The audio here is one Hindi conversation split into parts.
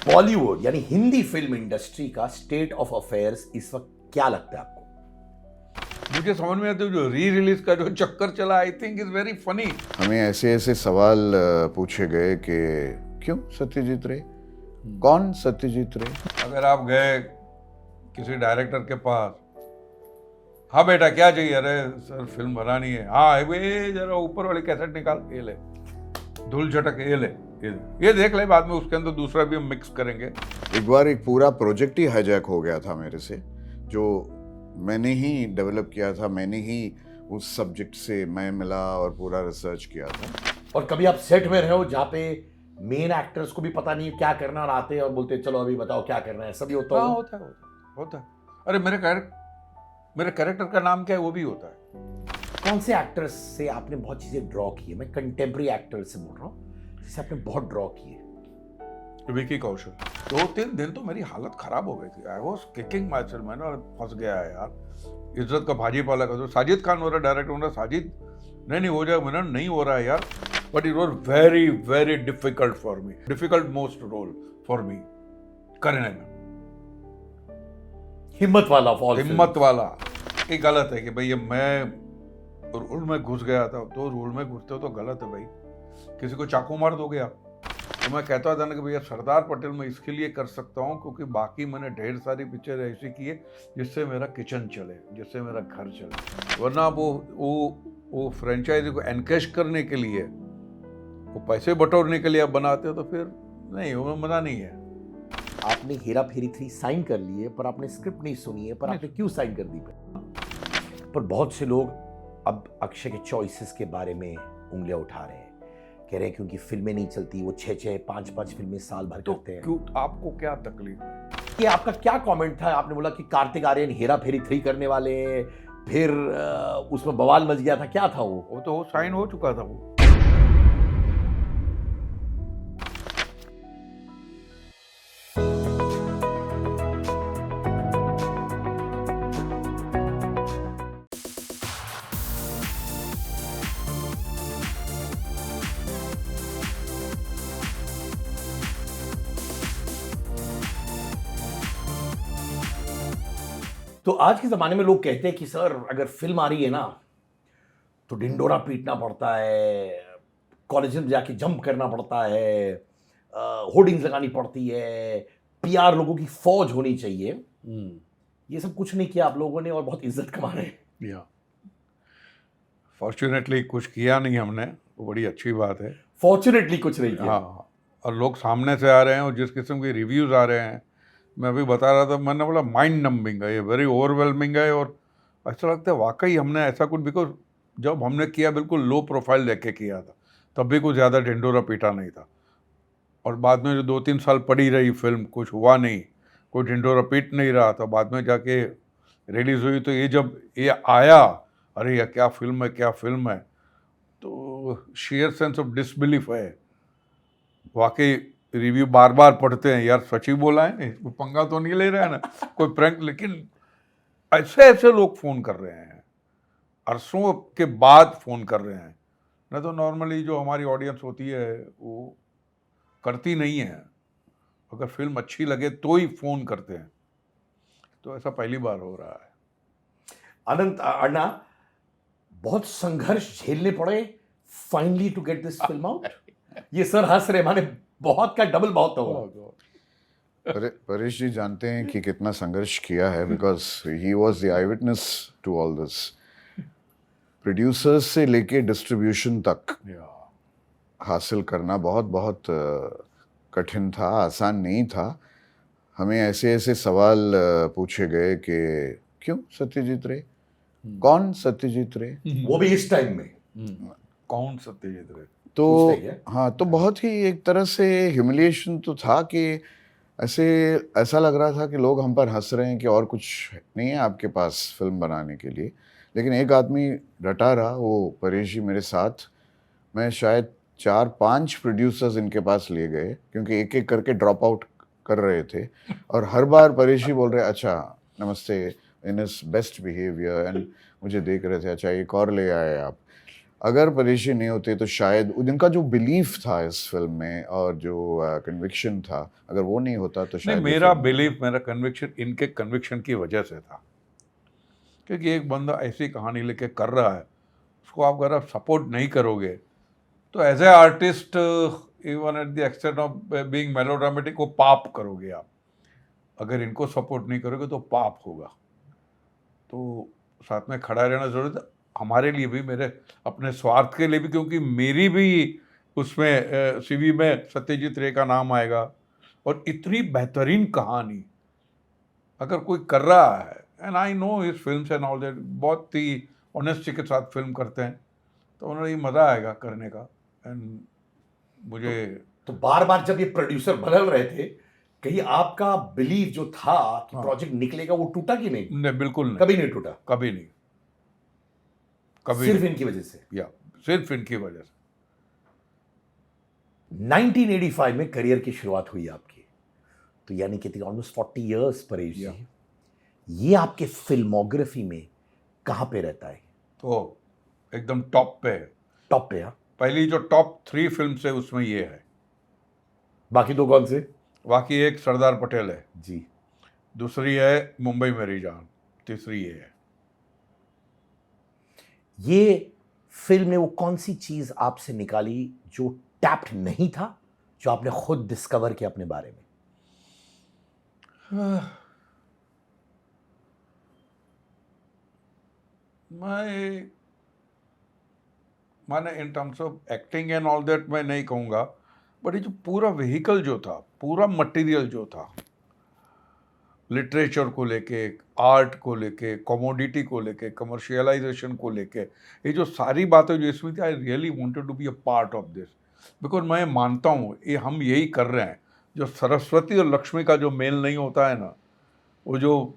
बॉलीवुड यानी हिंदी फिल्म इंडस्ट्री का स्टेट ऑफ अफेयर्स इस वक्त क्या लगता है आपको? मुझे समझ में आता है जो री रिलीज का जो चक्कर चला, I think is very funny. हमें ऐसे ऐसे सवाल पूछे गए कि क्यों सत्यजीत रे, कौन सत्यजीत रे। अगर आप गए किसी डायरेक्टर के पास, हाँ बेटा क्या चाहिए, अरे सर फिल्म बनानी है, हाँ वे जरा ऊपर वाली कैसेट निकाल, ये ले, धूल झटक, ये ले, ये देख ले, बाद में उसके अंदर दूसरा भी हम मिक्स करेंगे। एक बार एक पूरा प्रोजेक्ट ही हाईजैक हो गया था मेरे से, जो मैंने ही डेवलप किया था, मैंने ही उस सब्जेक्ट से मैं मिला और पूरा रिसर्च किया था। और कभी आप सेट में रहे हो जहाँ पे मेन एक्टर्स को भी पता नहीं है क्या करना और आते हैं और बोलते हैं चलो अभी बताओ क्या करना है, सभी होता हाँ है? होता है। अरे मेरे कैरेक्टर का नाम क्या है वो भी होता है। कौन से एक्टर्स से आपने बहुत चीजें ड्रॉ की है? मैं कंटेम्प्रेरी एक्टर्स से बोल रहा हूँ जिसे आपने बहुत ड्रॉ की है। विकी कौशल, 2-3 दिन तो मेरी हालत खराब हो गई थी। I was kicking my self, मैंने फंस गया है यार। इज्जत का भाजी पाला का, तो साजिद खान हो रहा डायरेक्टर, मेरा साजिद नहीं हो जाएगा, मैंने नहीं हो रहा है यार। But it was very very difficult for me, difficult most role for me करने में। हिम्मत वाला फॉल, हिम्मत वाला। ये गलत है कि भैया मैं रोल में घुस गया था, तो रोल में घुसते हो तो गलत है भाई। किसी को चाकू मार दोगे आप? तो मैं कहता था ना कि भैया सरदार पटेल मैं इसके लिए कर सकता हूँ क्योंकि बाकी मैंने ढेर सारी पिक्चर ऐसी की है जिससे मेरा किचन चले, जिससे मेरा घर चले। वरना वो फ्रेंचाइजी को एनकैश करने के लिए, वो पैसे बटोरने के लिए आप बनाते हो तो फिर नहीं, वो मजा नहीं है। आपने हेरा फेरी 3 साइन कर लिए पर आपने स्क्रिप्ट नहीं सुनी है, पर आपने क्यों साइन कर दी? पर बहुत से लोग अब अक्षय के चॉइसेस के बारे में उंगलियां उठा रहे हैं, कह रहे हैं क्योंकि फिल्में नहीं चलती, वो 6-6, 5-5 फिल्में साल भर तो करते हैं। क्यों, आपको क्या तकलीफ है? ये आपका क्या कमेंट था? आपने बोला कि कार्तिक आर्यन हेरा फेरी 3 करने वाले हैं, फिर उसमें बवाल मच गया था, क्या था वो? वो तो साइन हो चुका था वो। तो आज के ज़माने में लोग कहते हैं कि सर अगर फिल्म आ रही है ना तो ढिंडोरा पीटना पड़ता है, कॉलेज में जाके जंप करना पड़ता है, होर्डिंग्स लगानी पड़ती है, पीआर लोगों की फौज होनी चाहिए। ये सब कुछ नहीं किया आप लोगों ने और बहुत इज्जत कमा रहे हैं। या फॉर्चुनेटली कुछ किया नहीं हमने, वो बड़ी अच्छी बात है। फॉर्चुनेटली कुछ नहीं किया। हाँ, और लोग सामने से आ रहे हैं और जिस किस्म के रिव्यूज़ आ रहे हैं, मैं अभी बता रहा था, मैंने बोला माइंड नंबिंग है, ये वेरी ओवरवेलमिंग है। और ऐसा लगता है वाकई हमने ऐसा कुछ, बिकॉज जब हमने किया बिल्कुल लो प्रोफाइल देख के किया था, तब भी कुछ ज़्यादा ढिंडोरा पीटा नहीं था। और बाद में जो 2-3 साल पड़ी रही फिल्म, कुछ हुआ नहीं, कोई ढिंडोरा पीट नहीं रहा था। बाद में जाके रिलीज़ हुई तो ये जब ये आया, अरे यह क्या फिल्म है, क्या फिल्म है, तो शेयर सेंस ऑफ डिसबिलीफ है। वाकई रिव्यू बार बार पढ़ते हैं, यार सच ही बोला है, कोई पंगा तो नहीं ले रहा है ना, कोई प्रैंक। लेकिन ऐसे ऐसे लोग फ़ोन कर रहे हैं, अरसों के बाद फ़ोन कर रहे हैं। नहीं तो नॉर्मली जो हमारी ऑडियंस होती है वो करती नहीं है, अगर फिल्म अच्छी लगे तो ही फ़ोन करते हैं। तो ऐसा पहली बार हो रहा है। अनंत अन्ना, बहुत संघर्ष झेलने पड़े finally to get this film out. ये सर हंस रहे, माने बहुत का डबल बहुत होगा। परेश जी जानते हैं कि कितना संघर्ष किया है, because he was the eye witness to all this. Producers से लेके डिस्ट्रीब्यूशन तक हासिल करना बहुत बहुत कठिन था, आसान नहीं था। हमें ऐसे ऐसे सवाल पूछे गए कि क्यों सत्यजीत रे, कौन सत्यजीत रे। वो भी इस टाइम में। कौन सत्यजीत रे? तो पूछते हैं। हाँ, तो बहुत ही एक तरह से ह्यूमिलिएशन तो था कि ऐसा लग रहा था कि लोग हम पर हंस रहे हैं कि और कुछ नहीं है आपके पास फिल्म बनाने के लिए। लेकिन एक आदमी डटा रहा, वो परेश जी मेरे साथ। मैं शायद 4-5 प्रोड्यूसर्स इनके पास ले गए क्योंकि एक एक करके ड्रॉप आउट कर रहे थे। और हर बार परेश जी बोल रहे अच्छा नमस्ते इन इज बेस्ट बिहेवियर, एंड मुझे देख रहे थे, अच्छा एक और ले आए आप। अगर परेशी नहीं होती तो शायद उनका जो बिलीफ था इस फिल्म में और जो कन्विक्शन था, अगर वो नहीं होता तो नहीं, शायद मेरा बिलीफ, मेरा कन्विक्शन इनके कन्विक्शन की वजह से था, क्योंकि एक बंदा ऐसी कहानी लेके कर रहा है, उसको आप अगर आप सपोर्ट नहीं करोगे तो as a artist even at the extent of being melodramatic वो पाप करोगे आप। अगर इनको सपोर्ट नहीं करोगे तो पाप होगा। तो साथ में खड़ा रहना जरूरी था हमारे लिए भी, मेरे अपने स्वार्थ के लिए भी, क्योंकि मेरी भी उसमें सीवी में सत्यजीत रे का नाम आएगा। और इतनी बेहतरीन कहानी अगर कोई कर रहा है, and I know his films and all that, बहुत ही ऑनेस्टी के साथ फिल्म करते हैं, तो उन्हें ये मज़ा आएगा करने का। एंड मुझे तो बार बार जब ये प्रोड्यूसर बदल रहे थे, कहीं आपका बिलीव जो था कि हाँ। प्रोजेक्ट निकलेगा वो टूटा कि नहीं? नहीं, बिल्कुल नहीं, कभी नहीं टूटा, कभी नहीं, कभी सिर्फ नहीं। इनकी वजह से। या सिर्फ इनकी वजह से। 1985 में करियर की शुरुआत हुई आपकी, तो यानी कि ऑलमोस्ट 40 इयर्स परेश जी। ये आपके फिल्मोग्राफी में कहां पे रहता है? तो एकदम टॉप पे है। टॉप पे? हाँ। पहली जो टॉप 3 फिल्म है उसमें ये है। बाकी दो कौन से? बाकी एक सरदार पटेल है जी, दूसरी है मुंबई मेरी जान, तीसरी ये है। ये फिल्म में वो कौन सी चीज आपसे निकाली जो टैप्ड नहीं था, जो आपने खुद डिस्कवर किया अपने बारे में? माने in terms of acting and all that मैं नहीं कहूँगा, बट ये जो पूरा व्हीकल जो था, पूरा मटेरियल जो था, लिटरेचर को लेके, आर्ट को लेके, कमोडिटी को लेके, कमर्शियलाइजेशन को लेके, ये जो सारी बातें जो इसमें थी, I really wanted to be a part of this, because मैं मानता हूँ ये हम यही कर रहे हैं। जो सरस्वती और लक्ष्मी का जो मेल नहीं होता है ना, वो जो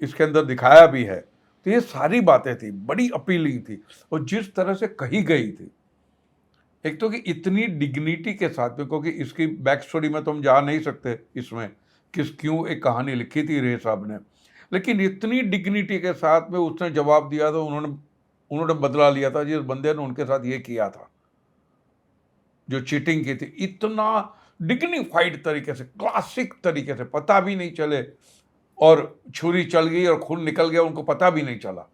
इसके अंदर दिखाया भी है, तो ये सारी बातें थी, बड़ी अपीलिंग थी। और जिस तरह से कही गई थी, एक तो कि इतनी डिग्निटी के साथ में, क्योंकि इसकी बैक स्टोरी में तो हम जा नहीं सकते इसमें, क्यों एक कहानी लिखी थी रे साहब ने, लेकिन इतनी डिग्निटी के साथ में उसने जवाब दिया था, उन्होंने बदला लिया था जिस बंदे ने उनके साथ ये किया था, जो चीटिंग की थी, इतना डिग्निफाइड तरीके से, क्लासिक तरीके से, पता भी नहीं चले, और छुरी चल गई और खून निकल गया, उनको पता भी नहीं चला।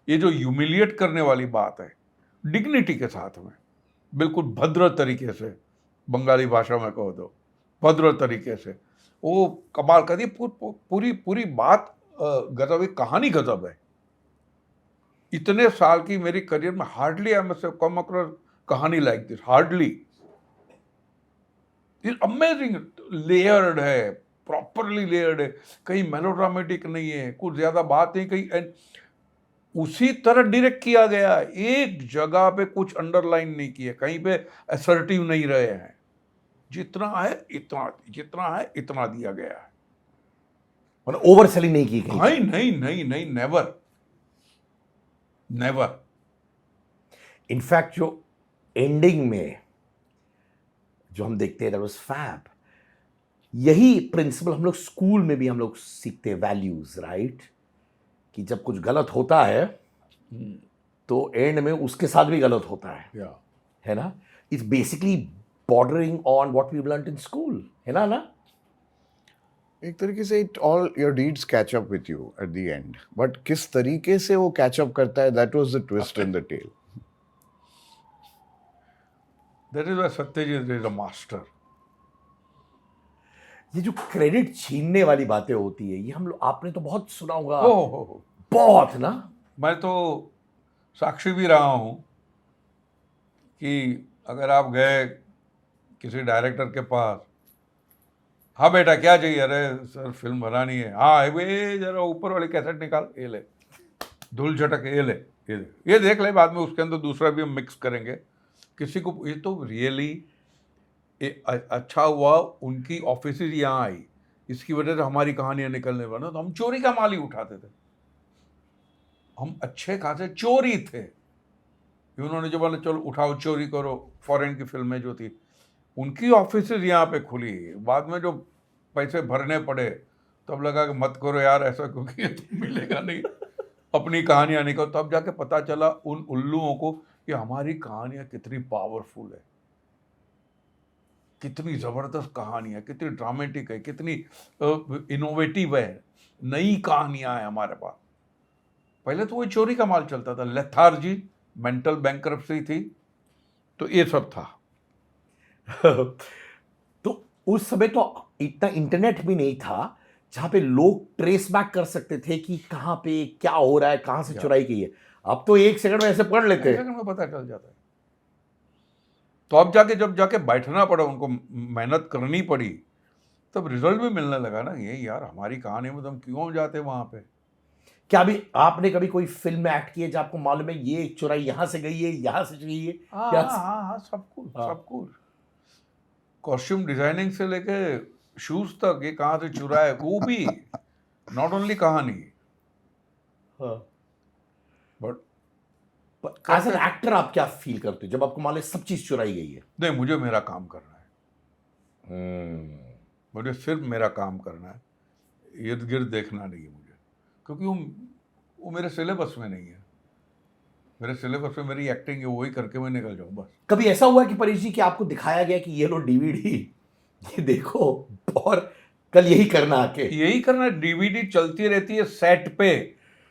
ये जो ह्यूमिलिएट करने वाली बात है, डिग्निटी के साथ में, बिल्कुल भद्र तरीके से, बंगाली भाषा में कहो तो भद्र तरीके से वो कमाल कर दी। पूरी बात गजब है, कहानी गजब है। इतने साल की मेरी करियर में hardly I must have come across कहानी like this, hardly. Amazing, layered है, प्रॉपरली लेयर्ड है, कहीं मेलोड्रामेटिक नहीं है, कुछ ज्यादा बात नहीं, कहीं उसी तरह डायरेक्ट किया गया है, एक जगह पे कुछ अंडरलाइन नहीं किया, कहीं पे असर्टिव नहीं रहे हैं, जितना है इतना, जितना है इतना दिया गया है। और ओवर सेलिंग नहीं की गई? नहीं नहीं नहीं नहीं, नेवर नेवर। इनफैक्ट जो एंडिंग में जो हम देखते हैं, दैट वाज फैब। यही प्रिंसिपल हम लोग स्कूल में भी हम लोग सीखते हैं, वैल्यूज, राइट? कि जब कुछ गलत होता है तो एंड में उसके साथ भी गलत होता है ना? It's basically bordering on what we learned in school, है ना? एक तरीके से it all your deeds catch up with you at the end, but किस तरीके से वो कैच अप करता है, that was the twist in the tale. That is why Satyajit is a master. ये जो क्रेडिट छीनने वाली बातें होती है, ये हम लोग, आपने तो बहुत सुना होगा। हो बहुत ना। मैं तो साक्षी भी रहा हूँ कि अगर आप गए किसी डायरेक्टर के पास, हाँ बेटा क्या चाहिए, अरे सर फिल्म बनानी है, हाँ वे जरा ऊपर वाली कैसेट निकाल, ये ले, धूल झटक, ये ले, ये देख ले, बाद में उसके अंदर दूसरा भी हम मिक्स करेंगे। किसी को ये तो रियली अच्छा हुआ उनकी ऑफिस यहाँ आई, इसकी वजह से हमारी कहानियाँ निकलने बना, तो हम चोरी का माल ही उठाते थे, हम अच्छे खासे चोरी थे। उन्होंने जो बोला चलो उठाओ चोरी करो, फॉरेन की फिल्में जो थी उनकी ऑफिस यहाँ पे खुली, बाद में जो पैसे भरने पड़े तब लगा कि मत करो यार ऐसा, क्योंकि तो मिलेगा नहीं, अपनी कहानियाँ निकल। तब जाके पता चला उन उल्लुओं को कि हमारी कहानियां कितनी पावरफुल है, कितनी ज़बरदस्त कहानी है, कितनी ड्रामेटिक है, कितनी इनोवेटिव है, नई कहानियां हैं हमारे पास। पहले तो वही चोरी का माल चलता था, लेथार्जी, मेंटल बैंक्रप्सी थी, तो ये सब था। तो उस समय तो इतना इंटरनेट भी नहीं था जहां पे लोग ट्रेस बैक कर सकते थे कि कहां पे क्या हो रहा है, कहां से चुराई गई है। अब तो 1 सेकंड में ऐसे पढ़ लेते हैं। सेकंड में पता चल जाता है। तो अब जाके जब जाके बैठना पड़ा, उनको मेहनत करनी पड़ी, तब रिजल्ट भी मिलने लगा ना। ये यार हमारी कहानी में तो हम क्यों जाते वहां पे। क्या अभी आपने कभी कोई फिल्म में एक्ट किया जब आपको मालूम है ये चुराई यहां से गई है, यहां से गई है? हाँ क्या हाँ हाँ, सब कुछ हाँ। सब कुछ, कॉस्ट्यूम डिजाइनिंग से लेके शूज तक, ये कहाँ से चुरा है वो भी, नॉट ओनली कहानी, बट एज एन एक्टर आप क्या फील करते हो जब आपको मालूम है सब चीज चुराई गई है? नहीं, मुझे मेरा काम करना है, मुझे सिर्फ मेरा काम करना है, इर्द गिर्द देखना नहीं है मुझे, क्योंकि वो मेरे सिलेबस में नहीं है। मेरे सिलेबस में मेरी एक्टिंग है, वही करके मैं निकल जाऊँ बस। कभी ऐसा हुआ कि परेश जी कि आपको दिखाया गया कि ये लो डीवीडी, ये देखो और कल यही करना आके? यही करना, डीवीडी चलती रहती है सेट पे,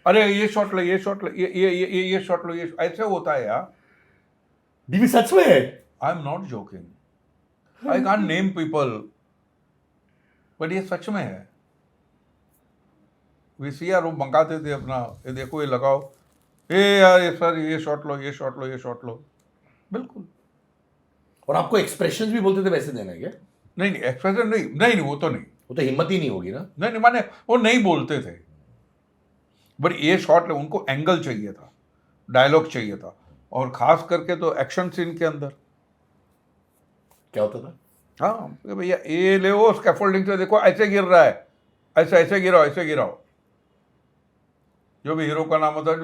अरे ये शॉट लो, ये शॉट लो, ये शॉट लो, ये ऐसे होता है यार। डीवी सच में है? I am not joking, I can't name people, but ये सच में है। वीसीआर वो मंगाते थे अपना, ये देखो ये लगाओ, ये यार ये सर ये शॉट लो, ये शॉट लो, ये शॉट लो, बिल्कुल। और आपको एक्सप्रेशंस भी बोलते थे वैसे देना है क्या? नहीं नहीं, एक्सप्रेशन नहीं, नहीं वो तो नहीं, वो तो हिम्मत ही नहीं होगी ना। नहीं नहीं, माने वो नहीं बोलते थे, बट ये शॉट लो, उनको एंगल चाहिए था, डायलॉग चाहिए था, और खास करके तो एक्शन सीन के अंदर क्या होता था? हाँ कि भैया ये ले, वो स्कैफोल्डिंग से देखो ऐसे गिर रहा है, ऐसे ऐसे गिराओ, ऐसे गिराओ, जो भी हीरो का नाम होता है,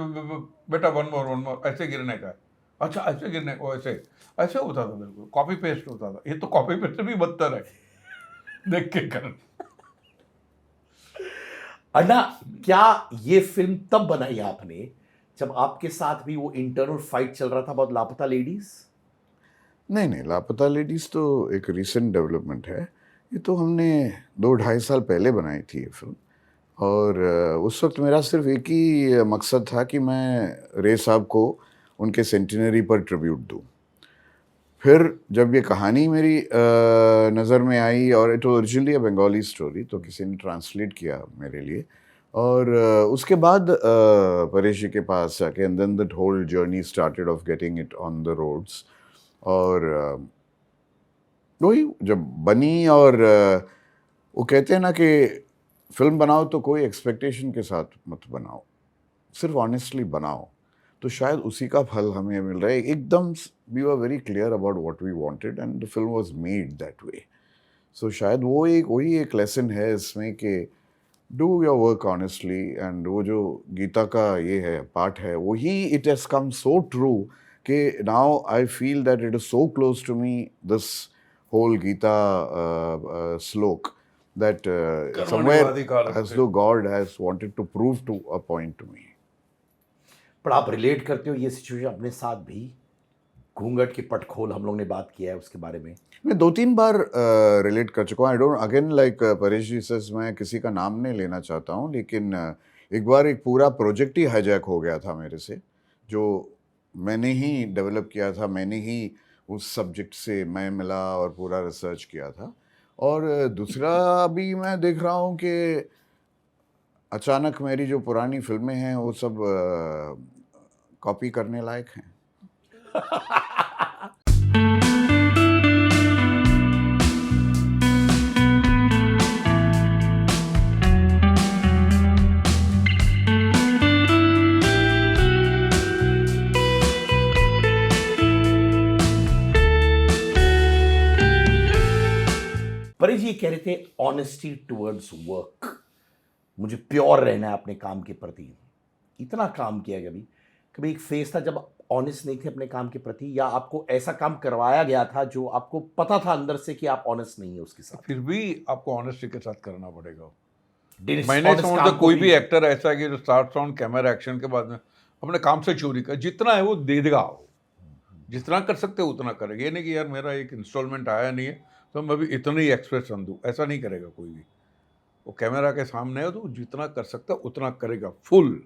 बेटा वन मोर ऐसे गिरने का है, अच्छा ऐसे गिरने को, ऐसे ऐसे होता था, बिल्कुल कॉपी पेस्ट होता था। ये तो कॉपी पेस्ट से भी बदतर है, देख के कर। अन्ना, क्या ये फिल्म तब बनाई आपने जब आपके साथ भी वो इंटरनल फाइट चल रहा था बहुत, लापता लेडीज? नहीं नहीं, लापता लेडीज़ तो एक रीसेंट डेवलपमेंट है। ये तो हमने 2-2.5 साल पहले बनाई थी ये फिल्म, और उस वक्त मेरा सिर्फ एक ही मकसद था कि मैं रे साहब को उनके सेंटिनरी पर ट्रिब्यूट दूँ। फिर जब ये कहानी मेरी नज़र में आई, और it originally a Bengali story, तो किसी ने ट्रांसलेट किया मेरे लिए, और उसके बाद परेश जी के पास जाके, and then that whole journey started off getting it on the roads. और वही जब बनी, और वो कहते हैं ना कि फिल्म बनाओ तो कोई एक्सपेक्टेशन के साथ मत बनाओ, सिर्फ ऑनेस्टली बनाओ, तो शायद उसी का फल हमें मिल रहा है। एकदम we were very clear about what we wanted, and the film was made that way. So शायद वही एक लेसन है इसमें कि do your work honestly, and वो जो गीता का ये है पार्ट है, वही it has come so true कि now I feel that it is so close to me, this whole Gita shloka, that somewhere as though God has wanted to prove to a point to me. पर आप रिलेट करते हो ये सिचुएशन अपने साथ भी? घूंघट की पट खोल हम लोग ने बात किया है उसके बारे में। मैं 2-3 बार रिलेट कर चुका हूँ। I don't again like Paresh ji से मैं किसी का नाम नहीं लेना चाहता हूँ, लेकिन एक बार एक पूरा प्रोजेक्ट ही हाईजैक हो गया था मेरे से, जो मैंने ही डेवलप किया था, मैंने ही उस सब्जेक्ट से मैं मिला और पूरा रिसर्च किया था। और दूसरा भी मैं देख रहा हूँ कि अचानक मेरी जो पुरानी फिल्में हैं वो सब कॉपी करने लायक हैं। परेश जी कह रहे थे ऑनेस्टी टुवर्ड्स वर्क, मुझे प्योर रहना है अपने काम के प्रति। इतना काम किया कभी कभी एक फेज था जब ऑनेस्ट नहीं थे अपने काम के प्रति, या आपको ऐसा काम करवाया गया था जो आपको पता था अंदर से कि आप ऑनेस्ट नहीं है उसके साथ? फिर भी आपको ऑनेस्टी के साथ करना पड़ेगा। Did मैंने honest समझता काम को कोई भी एक्टर ऐसा है कि जो स्टार्ट ऑन कैमरा एक्शन के बाद में अपने काम से चोरी कर, जितना है वो दे देगा वो, जितना कर सकते उतना करेगा। ये नहीं कि यार मेरा एक इंस्टॉलमेंट आया नहीं है तो मैं अभी इतना ही एक्सप्रेशन दूँ, ऐसा नहीं करेगा कोई भी। वो कैमरा के सामने है तो जितना कर सकता उतना करेगा, फुल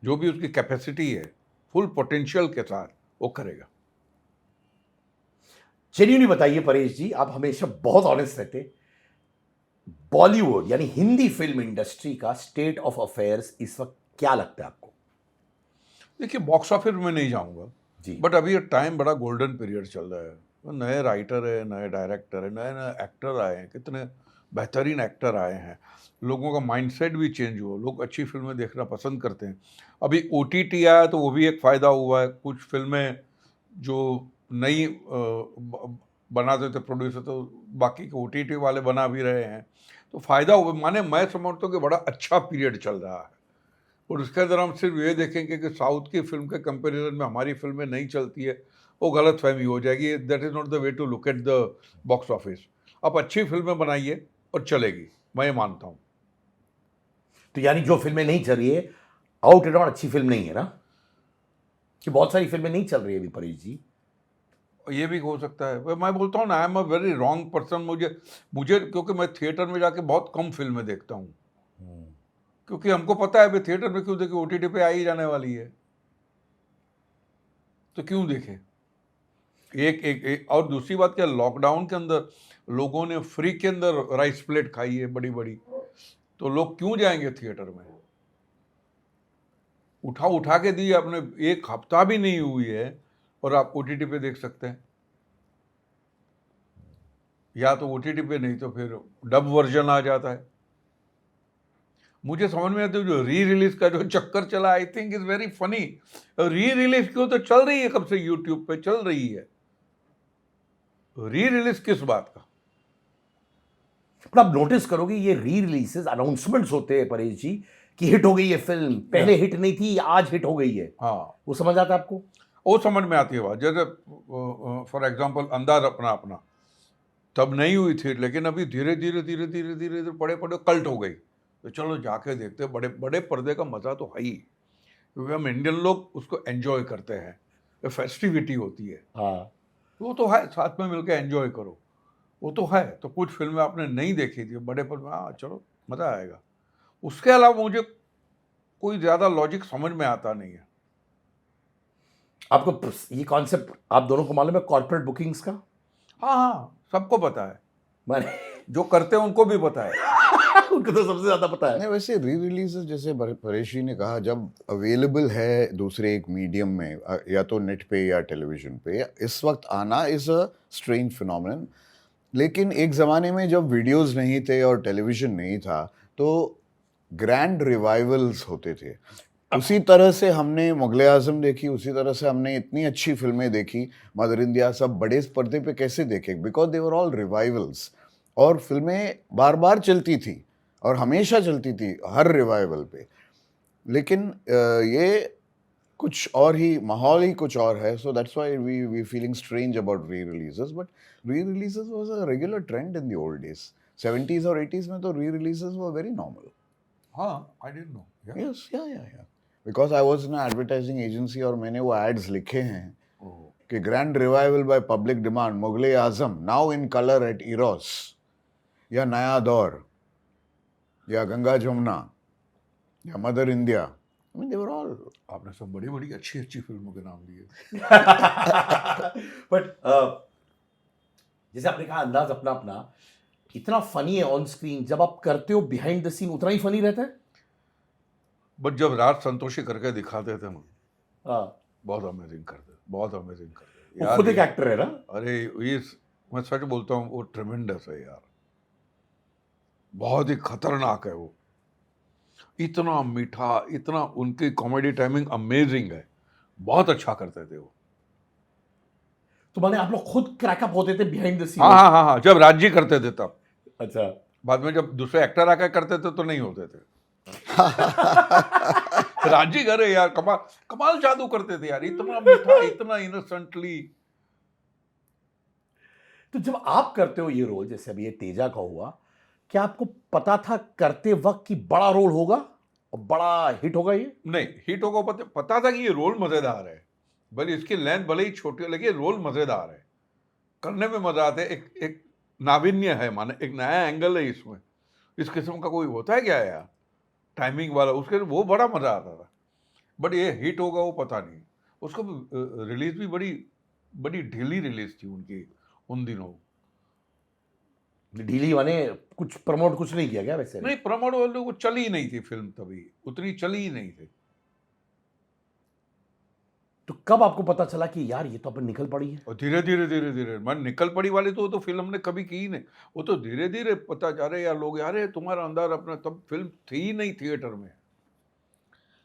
जो भी उसकी कैपेसिटी है, फुल पोटेंशियल के साथ वो करेगा। जेन्युइनली बताइए परेश जी, आप हमेशा बहुत ऑनेस्ट रहते, बॉलीवुड यानी हिंदी फिल्म इंडस्ट्री का स्टेट ऑफ अफेयर्स इस वक्त क्या लगता है आपको? देखिए, बॉक्स ऑफिस में नहीं जाऊंगा जी। बट अभी ये टाइम बड़ा गोल्डन पीरियड चल रहा है। तो नए राइटर है, नए डायरेक्टर है, नए नए एक्टर आए हैं, कितने बेहतरीन एक्टर आए हैं। लोगों का माइंडसेट भी चेंज हुआ, लोग अच्छी फिल्में देखना पसंद करते हैं। अभी OTT आया तो वो भी एक फ़ायदा हुआ है। कुछ फिल्में जो नई बनाते थे प्रोड्यूसर, तो बाकी के OTT वाले बना भी रहे हैं, तो फ़ायदा हुआ। माने मैं समझता हूँ कि बड़ा अच्छा पीरियड चल रहा है। और उसके अंदर हम सिर्फ ये देखेंगे कि साउथ की फिल्म के कंपैरिजन में हमारी फिल्में नहीं चलती है, वो गलत फहमी हो जाएगी। That is not the way to look at the box office. आप अच्छी फिल्में बनाइए और चलेगी, मैं ये मानता हूँ। तो यानी जो फिल्में नहीं चल रही है, आउट एंड आउट अच्छी फिल्म नहीं है ना, कि बहुत सारी फिल्में नहीं चल रही है अभी परेश जी? ये भी हो सकता है। मैं बोलता हूँ ना, I am a very wrong person. मुझे क्योंकि मैं थिएटर में जाके बहुत कम फिल्में देखता हूँ, क्योंकि हमको पता है भाई थिएटर में क्यों देखे, OTT पे आ ही जाने वाली है, तो क्यों देखे। एक और दूसरी बात क्या, लॉकडाउन के अंदर लोगों ने फ्री के अंदर राइस प्लेट खाई है बड़ी बड़ी, तो लोग क्यों जाएंगे थिएटर में। उठा उठा के दी आपने, एक हफ्ता भी नहीं हुई है और आप OTT पे देख सकते हैं, या तो OTT पे नहीं तो फिर डब वर्जन आ जाता है। मुझे समझ में आता है जो री रिलीज का जो चक्कर चला, I think is very funny. Re release क्यों, तो चल रही है कब से, यूट्यूब पे चल रही है, री रिलीज किस बात का। पर आप नोटिस करोगे ये री रिलीजेस अनाउंसमेंट्स होते हैं परेश जी कि हिट हो गई है फिल्म, पहले हिट नहीं थी आज हिट हो गई है, हाँ, वो समझ आता है आपको? वो समझ में आती है बात। जैसे फॉर एग्जांपल अंदाज अपना अपना तब नहीं हुई थी, लेकिन अभी धीरे धीरे धीरे धीरे धीरे धीरे पड़े पड़े कल्ट हो गई, तो चलो जाके देखते हैं। बड़े बड़े पर्दे का मज़ा तो है ही, क्योंकि हम इंडियन लोग उसको एंजॉय करते हैं, फेस्टिविटी होती है, हाँ। वो तो है, साथ में मिलकर एंजॉय करो, वो तो है। तो कुछ फिल्में आपने नहीं देखी थी, बड़े पर हाँ चलो मज़ा आएगा। उसके अलावा मुझे कोई ज़्यादा लॉजिक समझ में आता नहीं है। आपको ये कॉन्सेप्ट आप दोनों को मालूम है कॉर्पोरेट बुकिंग्स का? हाँ हाँ, सबको पता है, मैंने जो करते हैं उनको भी पता है। उनको तो सबसे ज्यादा पता है। नहीं, वैसे री रिलीज जैसे परेश जी ने कहा, जब अवेलेबल है दूसरे एक मीडियम में, या तो नेट पे या टेलीविजन पे, इस वक्त आना इज़ अ स्ट्रेंज फिनोमेनन। लेकिन एक ज़माने में जब वीडियोस नहीं थे और टेलीविज़न नहीं था, तो ग्रैंड रिवाइवल्स होते थे। उसी तरह से हमने मुग़ल आज़म देखी, उसी तरह से हमने इतनी अच्छी फ़िल्में देखी, मदर इंडिया, सब बड़े पर्दे पे कैसे देखे, because they were all revivals. और फिल्में बार बार चलती थी और हमेशा चलती थी हर रिवाइवल पे। लेकिन ये कुछ और ही, माहौल ही कुछ और है। So that's why we feeling strange about re releases, but re releases was a regular trend in the old days. 70s और 80s में तो री रिलीजेस वर वेरी नॉर्मल। हाँ, I didn't know. Yes, yeah because I was in advertising agency और मैंने वो एड्स लिखे हैं कि grand revival by public demand, Mughal Azam now in colour at Eros, या नया दौर, या गंगा जमुना, या mother India. I mean they were all. आपने सब बड़ी बड़ी अच्छी अच्छी फिल्मों के नाम लिए। बट जैसे आपने कहा अंदाज अपना अपना, इतना फनी है ऑन स्क्रीन, जब आप करते हो बिहाइंड द सीन उतना ही फनी रहता है। बट जब राज संतोषी करके दिखाते थे ना, हाँ, बहुत अमेजिंग करते, बहुत अमेजिंग करते वो खुद एक एक्टर है ना। अरे ये मैं सच बोलता हूँ, वो ट्रेमेंडस है यार, बहुत ही खतरनाक है वो। इतना मीठा, इतना, उनकी कॉमेडी टाइमिंग अमेजिंग है, बहुत अच्छा करते थे वो। तो माने आप लोग खुद क्रैकअप होते थे बिहाइंड द सीन? हाँ हाँ हाँ हाँ, जब राजी करते थे तब। अच्छा। बाद में जब दूसरे एक्टर आकर करते थे तो नहीं होते थे। राजी करे यार, कमाल कमाल जादू करते थे यार, इतना मीठा, इतना इनोसेंटली। तो जब आप करते हो ये रोल, जैसे अभी ये तेजा का हुआ, क्या आपको पता था करते वक्त कि बड़ा रोल होगा और बड़ा हिट होगा ये? नहीं, हिट होगा, पता था कि ये रोल मजेदार है, भले इसकी लेंथ भले ही छोटी हो, लेकिन रोल मजेदार है, करने में मजा आता है, एक नाविन्य है, माने एक नया एंगल है इसमें। इस किस्म का कोई होता है क्या यार, टाइमिंग वाला, उसके वो बड़ा मजा आता था। बट ये हिट होगा वो पता नहीं। उसको रिलीज भी बड़ी बड़ी ढीली रिलीज थी उनकी उन दिनों। ढीली माने कुछ प्रमोट कुछ नहीं किया क्या वैसे? नहीं, प्रमोट वाले वो चली ही नहीं थी फिल्म, तभी उतनी चली ही नहीं थी। तो कब आपको पता चला कि यार ये तो अपन निकल पड़ी है? और धीरे धीरे धीरे धीरे मन निकल पड़ी वाली तो फिल्म हमने कभी की ही नहीं। वो तो धीरे धीरे पता जा रहे यार लोग, यार ये तुम्हारा अंदर अपना, तब फिल्म थी ही नहीं थिएटर में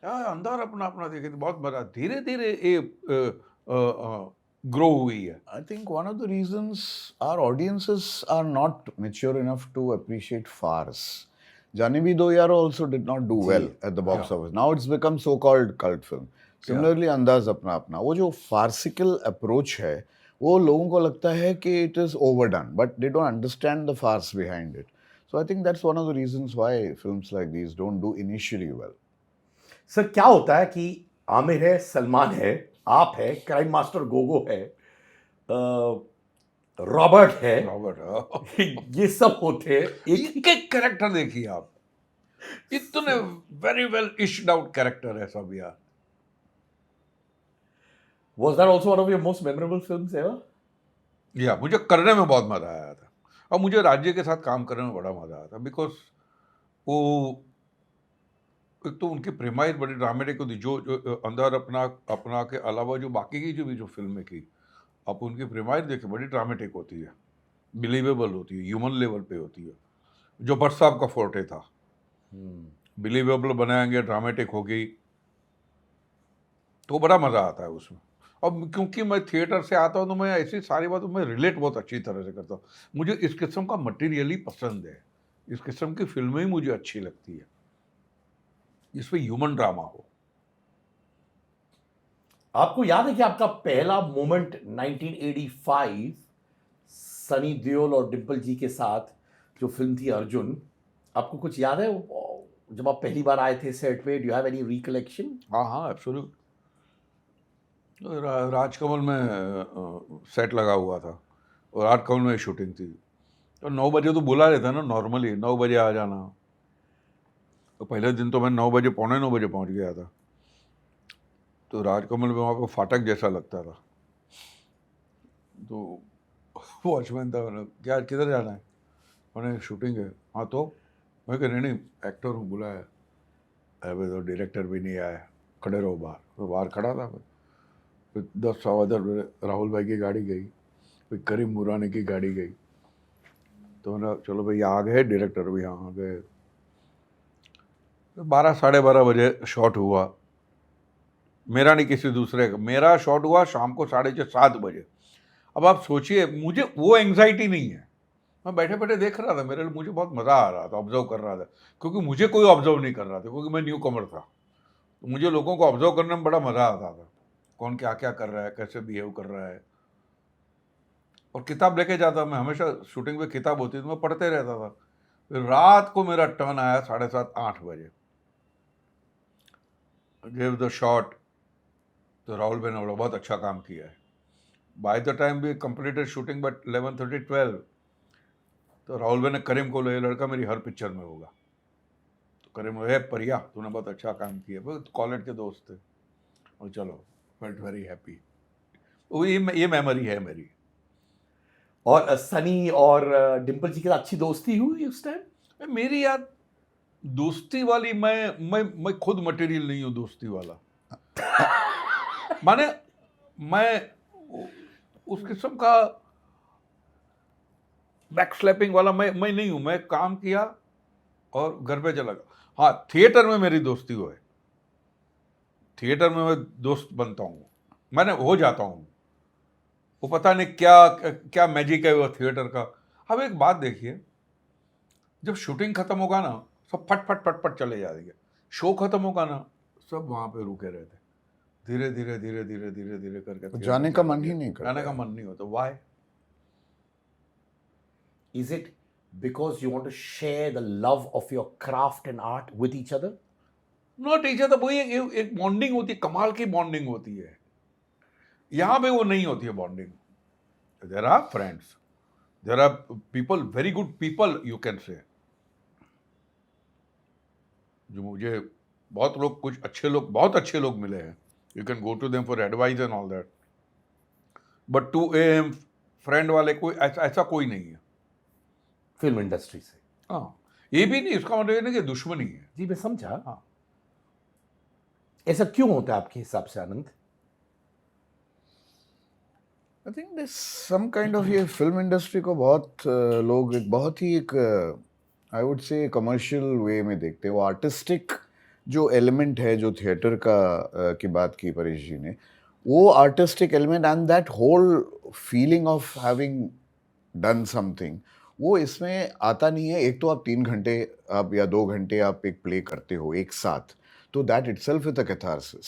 यार, अंदर अपना अपना देखे तो बहुत मजा, धीरे धीरे ये ग्रो हुई है। I think one of the reasons our audiences are not mature enough to appreciate farce. Jani Bhi Do Yaaro also did not do well at the box office. Now it's become so-called cult film. Similarly, Andaz Apna Apna, वो जो farcical approach है, वो लोगों को लगता है कि it is overdone, but they don't understand the farce behind it. So I think that's one of the reasons why films like these don't do initially well. Sir क्या होता है कि आमिर है, सलमान है, आप है, क्राइम मास्टर गोगो है, रॉबर्ट है, रॉबर्ट, ये सब होते हैं एक एक कैरेक्टर देखिए आप, इतने वेरी वेल इश्ड आउट कैरेक्टर है सब यार। Was that also one of your most memorable films ever? या मुझे करने में बहुत मजा आया था, और मुझे राज्य के साथ काम करने में बड़ा मजा आया था, बिकॉज वो एक तो उनकी प्रेमाइज बड़ी ड्रामेटिक होती, जो अंदर अपना के अलावा जो बाकी की जो फिल्में की, आप उनकी प्रेमाइज देखिए, बड़ी ड्रामेटिक होती है, बिलीवेबल होती है, ह्यूमन लेवल पे होती है, जो भट्ट साहब का फोर्टे था। बिलीवेबल बनाएंगे, ड्रामेटिक होगी, तो बड़ा मजा आता है उसमें। अब क्योंकि मैं थिएटर से आता हूँ तो मैं ऐसी सारी बातों में रिलेट बहुत अच्छी तरह से करता हूँ। मुझे इस किस्म का मटेरियल ही पसंद है, इस किस्म की फिल्में ही मुझे अच्छी लगती है, जिसमें ह्यूमन ड्रामा हो। आपको याद है कि आपका पहला मोमेंट 1985 सनी देओल और डिम्पल जी के साथ जो फिल्म थी अर्जुन, आपको कुछ याद है जब आप पहली बार आए थे सेट पे? Do you have any recollection? हाँ, एब्सोल्यूट। राजकमल में सेट लगा हुआ था, और राजकमल में शूटिंग थी, तो 9 बजे तो बुला लेता ना, नॉर्मली 9 बजे आ जाना। तो पहले दिन तो मैं 9 बजे, पौने 9 बजे पहुंच गया था। तो राजकमल में वहाँ पर फाटक जैसा लगता था, तो वॉचमैन था, मैंने क्या किधर जाना है, मैंने शूटिंग है। हाँ तो मैं कह नहीं एक्टर हूँ, बुलाया। अरे तो डायरेक्टर भी नहीं आया, खड़े रहो बाहर। तो बाहर खड़ा था मैं, फिर 10 सवा 10 राहुल भाई की गाड़ी गई, फिर करीम मुरानी की गाड़ी गई, तो मैंने चलो भाई आ गए, डायरेक्टर भी यहाँ आ गए। 12 साढ़े 12 बजे शॉट हुआ, मेरा नहीं किसी दूसरे का, मेरा शॉट हुआ शाम को 6:30 बजे। अब आप सोचिए, मुझे वो एंग्जाइटी नहीं है, मैं बैठे बैठे देख रहा था, मेरे लिए मुझे बहुत मज़ा आ रहा था, ऑब्जर्व कर रहा था, क्योंकि मुझे कोई ऑब्जर्व नहीं कर रहा था, क्योंकि मैं न्यू कमर था। तो मुझे लोगों को ऑब्जर्व करने में बड़ा मज़ा आता था, कौन क्या क्या कर रहा है, कैसे बिहेव कर रहा है। और किताब लेके जाता, मैं हमेशा शूटिंग पे किताब होती थी, मैं पढ़ते रहता था। फिर रात को मेरा टर्न आया 7:30 8 बजे, गिव द शॉट। तो राहुल भाई ने बहुत अच्छा काम किया है। By the time we completed shooting but 11:30 12, तो राहुल भाई ने करीम को, ये लड़का मेरी हर पिक्चर में होगा। तो करीम, है परिया तूने बहुत अच्छा काम किया, वो कॉलेज के दोस्त थे, और चलो फेल्ट वेरी हैप्पी। वो ये मेमोरी है मेरी। और सनी और डिम्पल जी के साथ अच्छी दोस्ती हुई उस टाइम? मेरी यार दोस्ती वाली, मैं खुद मटेरियल नहीं हूँ दोस्ती वाला। माने मैं उस किस्म का बैक स्लैपिंग वाला मैं नहीं हूँ। मैं काम किया और घर पे चला गया। हाँ, थिएटर में मेरी दोस्ती हो है, थिएटर में मैं दोस्त बनता हूँ, मैंने हो जाता हूँ। वो पता नहीं क्या क्या मैजिक है वो थिएटर का। अब एक बात देखिए, जब शूटिंग खत्म होगा ना, सब फट फट फट फट चले जाएंगे, शो खत्म होगा ना, सब वहाँ पे रुके रहते, धीरे धीरे धीरे धीरे धीरे धीरे करके जाने का मन ही नहीं करता, जाने का मन नहीं होता। Y? Is it because you want to share the love of your craft and art with each other? Not each other, वही एक बॉन्डिंग होती है, कमाल की बॉन्डिंग होती है। यहाँ पे वो नहीं होती है bonding. There are friends, there are people, very good people you can say, जो मुझे बहुत लोग, कुछ अच्छे लोग, बहुत अच्छे लोग मिले हैं. You can go to them for advice and all that, but 2 AM friend वाले कोई ऐसा कोई नहीं है. फिल्म इंडस्ट्री से. हाँ, ये भी नहीं, इसका मतलब ये नहीं कि दुश्मनी है. जी मैं समझा. हाँ. ऐसा क्यों होता है आपके हिसाब से Anand? I think this some kind of, ये फिल्म इंडस्ट्री को बहुत लोग एक बहुत ही एक आई वुड से कमर्शियल वे में देखते हैं. वो आर्टिस्टिक जो एलिमेंट है, जो थिएटर का की बात की परेश जी ने, वो artistic element and that whole feeling of having done something, वो इसमें आता नहीं है. एक तो आप 3 घंटे आप या 2 घंटे आप एक प्ले करते हो एक साथ, तो that itself is a catharsis.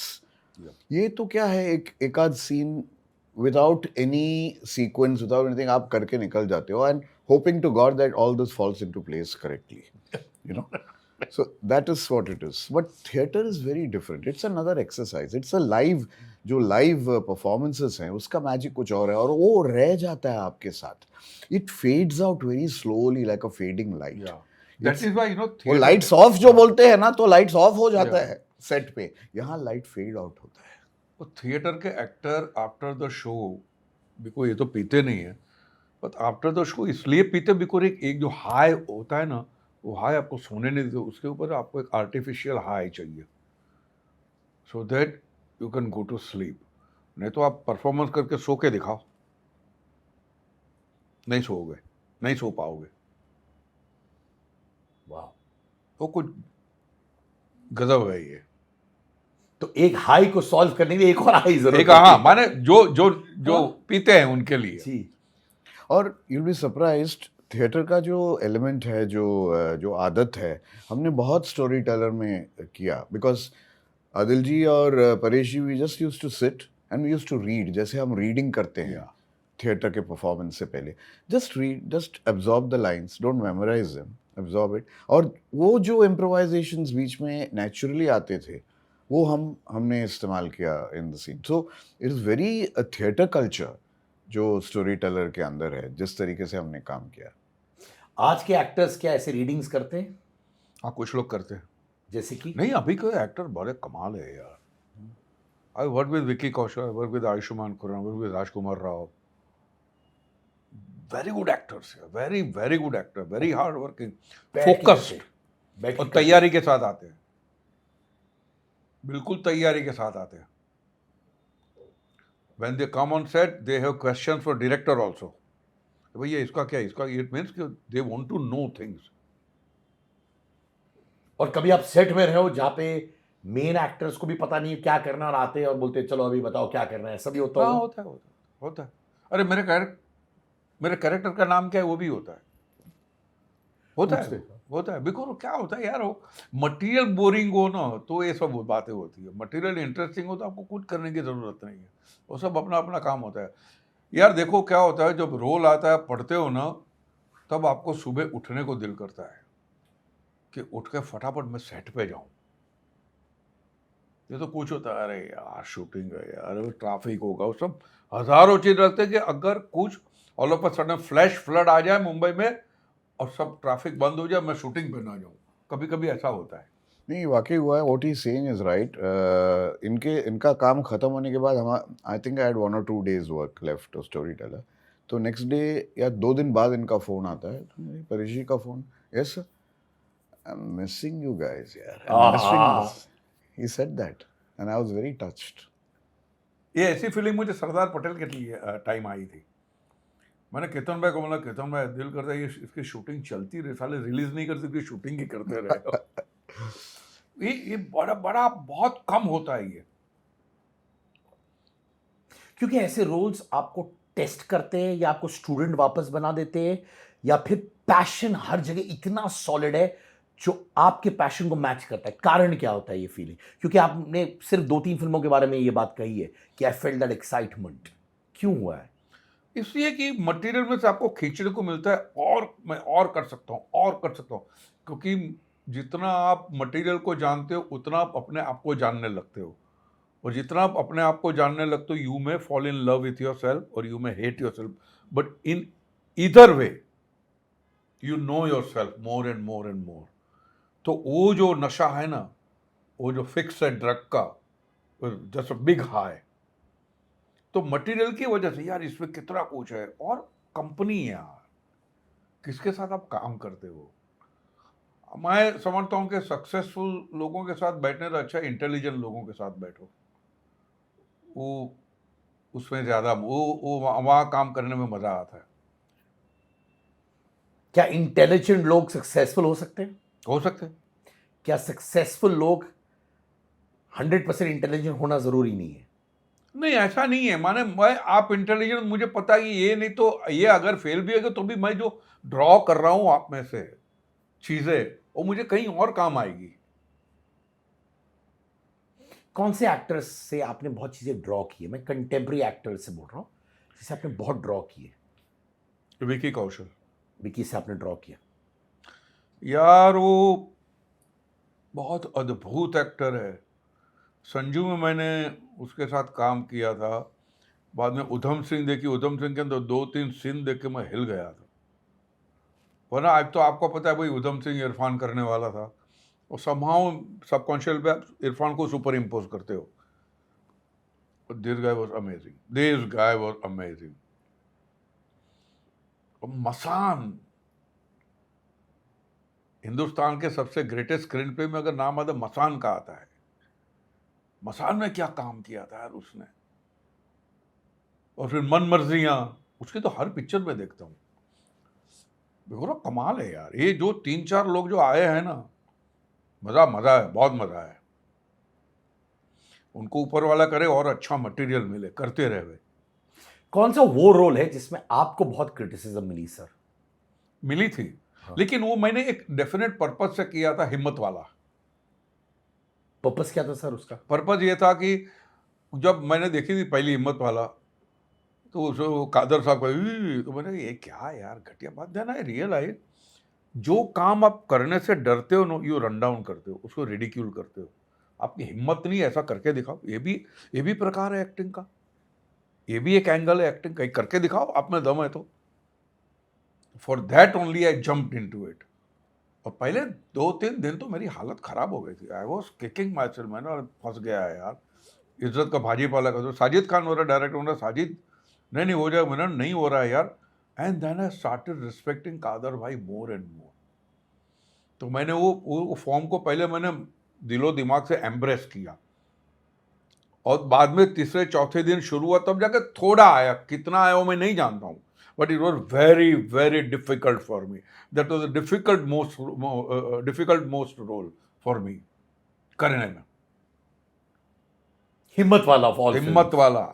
ये तो क्या है, एक आध scene without any sequence, without anything आप करके निकल जाते हो, and hoping to God that all this falls into place correctly, you know. So that is what it is. But theatre is very different. It's another exercise. It's a live, जो live performances हैं, उसका magic कुछ और है, और वो रह जाता है आपके साथ. It fades out very slowly like a fading light. Yeah. That is why, you know, वो theatre, lights off जो बोलते हैं ना, तो lights off हो जाता है set पे. यहाँ light fade out होता है. वो थिएटर के actor after the show, because ये तो पीते नहीं है, बट आफ्टर द शो इसलिए पीते बिकॉज एक जो हाई होता है ना, वो हाई आपको सोने नहीं देते, उसके ऊपर आपको एक आर्टिफिशियल हाई चाहिए, so that you can go to sleep. नहीं तो आप परफॉर्मेंस करके सो के दिखाओ, नहीं सोओगे, नहीं सो पाओगे. वाह. वो कुछ गजब है ये. तो एक हाई को सॉल्व करने के लिए एक और हाई जरूर. एक, हाँ, माने जो पीते हैं उनके लिए. जी. और you'll be surprised, थिएटर का जो एलिमेंट है, जो आदत है, हमने बहुत स्टोरी टेलर में किया. बिकॉज आदिल जी और Paresh ji, we just use to sit and we use to read, जैसे हम रीडिंग करते हैं थिएटर के परफॉर्मेंस से पहले. Just read, just absorb the lines, don't memorise them, absorb it. और वो जो इम्प्रोवाइजेशंस बीच में नेचुरली आते थे, वो हमने इस्तेमाल किया in the scene. So it is very a theatre culture जो स्टोरी टेलर के अंदर है, जिस तरीके से हमने काम किया. आज के एक्टर्स क्या ऐसे रीडिंग्स करते हैं? हाँ, कुछ लोग करते हैं. जैसे कि नहीं, अभी के एक्टर बड़े कमाल है यार. I work with Vicky Kaushal, I work with Ayushmann Khurrana, work with Rajkummar Rao. Very good actors, very very good actor, very hard working, focused, और तैयारी के साथ आते हैं, बिल्कुल तैयारी के साथ आते हैं. When they come on set, they have questions for director also. भैया इसका क्या है, इसका, it means कि they want to know things. और कभी आप सेट में रहे हो जहाँ पे मेन एक्टर्स को भी पता नहीं है क्या करना, और आते हैं और बोलते हैं चलो अभी बताओ क्या करना है, सभी होता हाँ, है. होता है. अरे मेरे कैरेक्टर का नाम क्या है, वो भी होता है. होता है बिकॉज क्या होता है यार, वो मटेरियल बोरिंग हो ना तो ये सब बातें होती है. मटेरियल इंटरेस्टिंग हो तो आपको कुछ करने की ज़रूरत नहीं है, वो सब अपना अपना काम होता है. यार देखो क्या होता है, जब रोल आता है, पढ़ते हो ना, तब आपको सुबह उठने को दिल करता है कि उठ के फटाफट मैं सेट पे जाऊं. ये तो कुछ होता है, अरे यार शूटिंग है यार, ट्रैफिक होगा, वो सब हज़ारों चीज़ रखते हैं कि अगर कुछ all of a sudden flash flood आ जाए मुंबई में और सब ट्रैफिक बंद हो जाए, मैं शूटिंग पे ना जाऊँ. कभी कभी ऐसा होता है. नहीं, वाकई हुआ है. What he saying is right. इनका काम खत्म होने के बाद हम, I think I had 1 or 2 days work left to Storyteller. तो नेक्स्ट डे या 2 दिन बाद इनका फ़ोन आता है, परेश जी का phone. Yes sir, I am missing you guys यार. He said that and I was very touched. ये ऐसी फीलिंग मुझे सरदार पटेल के लिए टाइम आई थी. मैंने केतन भाई को बोला, केतन भाई दिल करता है ये इसकी शूटिंग चलती रहे, साले रिलीज नहीं करते, इसकी शूटिंग ही करते रहे. ये बड़ा बहुत कम होता है ये, क्योंकि ऐसे रोल्स आपको टेस्ट करते हैं या आपको स्टूडेंट वापस बना देते हैं, या फिर पैशन हर जगह इतना सॉलिड है जो आपके पैशन को मैच करता है. कारण क्या होता है ये फीलिंग? क्योंकि आपने सिर्फ 2-3 फिल्मों के बारे में ये बात कही है कि आई फेल्ट दैट एक्साइटमेंट. क्यों हुआ है? इसलिए कि मटेरियल में से आपको खींचने को मिलता है, और मैं और कर सकता हूँ, क्योंकि जितना आप मटेरियल को जानते हो उतना आप अपने आप को जानने लगते हो. और जितना आप अपने आप को जानने लगते हो, you may fall in love with your self और you may hate your self, but in either way you know your self more and more and more. तो वो जो नशा है ना, वो जो फिक्स है ड्रग का, जस्ट बिग हाई, तो मटेरियल की वजह से यार इसमें कितना कुछ है, और कंपनी है यार, किसके साथ आप काम करते हो। मैं समझता हूँ कि सक्सेसफुल लोगों के साथ बैठने से अच्छा इंटेलिजेंट लोगों के साथ बैठो, वो उसमें ज़्यादा वो वहाँ काम करने में मज़ा आता है। क्या इंटेलिजेंट लोग सक्सेसफुल हो सकते हैं? हो सकते हैं। क्या सक्सेसफुल लोग 100% इंटेलिजेंट होना जरूरी नहीं है? नहीं, ऐसा नहीं है, माने मैं आप इंटेलिजेंट, मुझे पता है कि ये नहीं तो ये अगर फेल भी है तो भी मैं जो ड्रॉ कर रहा हूँ आप में से चीज़ें, वो मुझे कहीं और काम आएगी। कौन से एक्टर्स से आपने बहुत चीजें ड्रॉ की है? मैं कंटेम्प्रेरी एक्टर से बोल रहा हूँ जिसे आपने बहुत ड्रॉ की है। विकी कौशल विकी से आपने ड्रॉ किया? यार वो बहुत अद्भुत एक्टर है। संजू में मैंने उसके साथ काम किया था, बाद में उधम सिंह देखी, उधम सिंह के अंदर 2-3 सीन देख के मैं हिल गया था। वरना आज तो आपको पता है भाई उधम सिंह इरफान करने वाला था, और समहाउ सबकॉन्शियस पे आप इरफान को सुपर इम्पोज करते हो। This guy was amazing, this guy was amazing. Masaan, Hindustan के सबसे ग्रेटेस्ट स्क्रीन प्ले में अगर नाम आता मसान का आता है। मसान में क्या काम किया था यार उसने। और फिर मन मर्जियां, उसकी तो हर पिक्चर में देखता हूँ। देखो ना, कमाल है यार, ये जो 3-4 लोग जो आए हैं ना, मजा है, बहुत मजा है। उनको ऊपर वाला करे और अच्छा मटेरियल मिले, करते रहे वे। कौन सा वो रोल है जिसमें आपको बहुत क्रिटिसिज्म मिली सर? मिली थी, लेकिन वो मैंने एक डेफिनेट पर्पज से किया था, हिम्मत वाला। पर्पस क्या था सर उसका? पर्पज ये था कि जब मैंने देखी थी पहली हिम्मत वाला, तो उस कादर साहब का तो मैंने ये क्या यार घटिया बात, देना है रियलाइज जो काम आप करने से डरते हो नो, यू रन डाउन करते हो, उसको रिडिक्यूल करते हो। आपकी हिम्मत नहीं, ऐसा करके दिखाओ। ये भी प्रकार है एक्टिंग का, ये भी एक एंगल है एक्टिंग का, करके दिखाओ, आप में दम है तो। For that only I jumped into it. और पहले 2-3 दिन तो मेरी हालत खराब हो गई थी, I was kicking my self, मैंने फंस गया है यार, इज्जत का भाजी पाला का। तो साजिद खान हो रहा डायरेक्टर, बोला साजिद नहीं हो जाएगा, मैंने नहीं हो रहा है यार। And then I started respecting Kader bhai more and more. तो मैंने वो फॉर्म को पहले मैंने दिलो दिमाग से एम्ब्रेस किया, और बाद में तीसरे चौथे दिन शुरू हुआ तब जाकर थोड़ा आया, कितना आया वो मैं नहीं जानता हूँ, but it was very very difficult for me. That was difficult most role for me करने में। हिम्मत वाला फॉल हिम्मत वाला,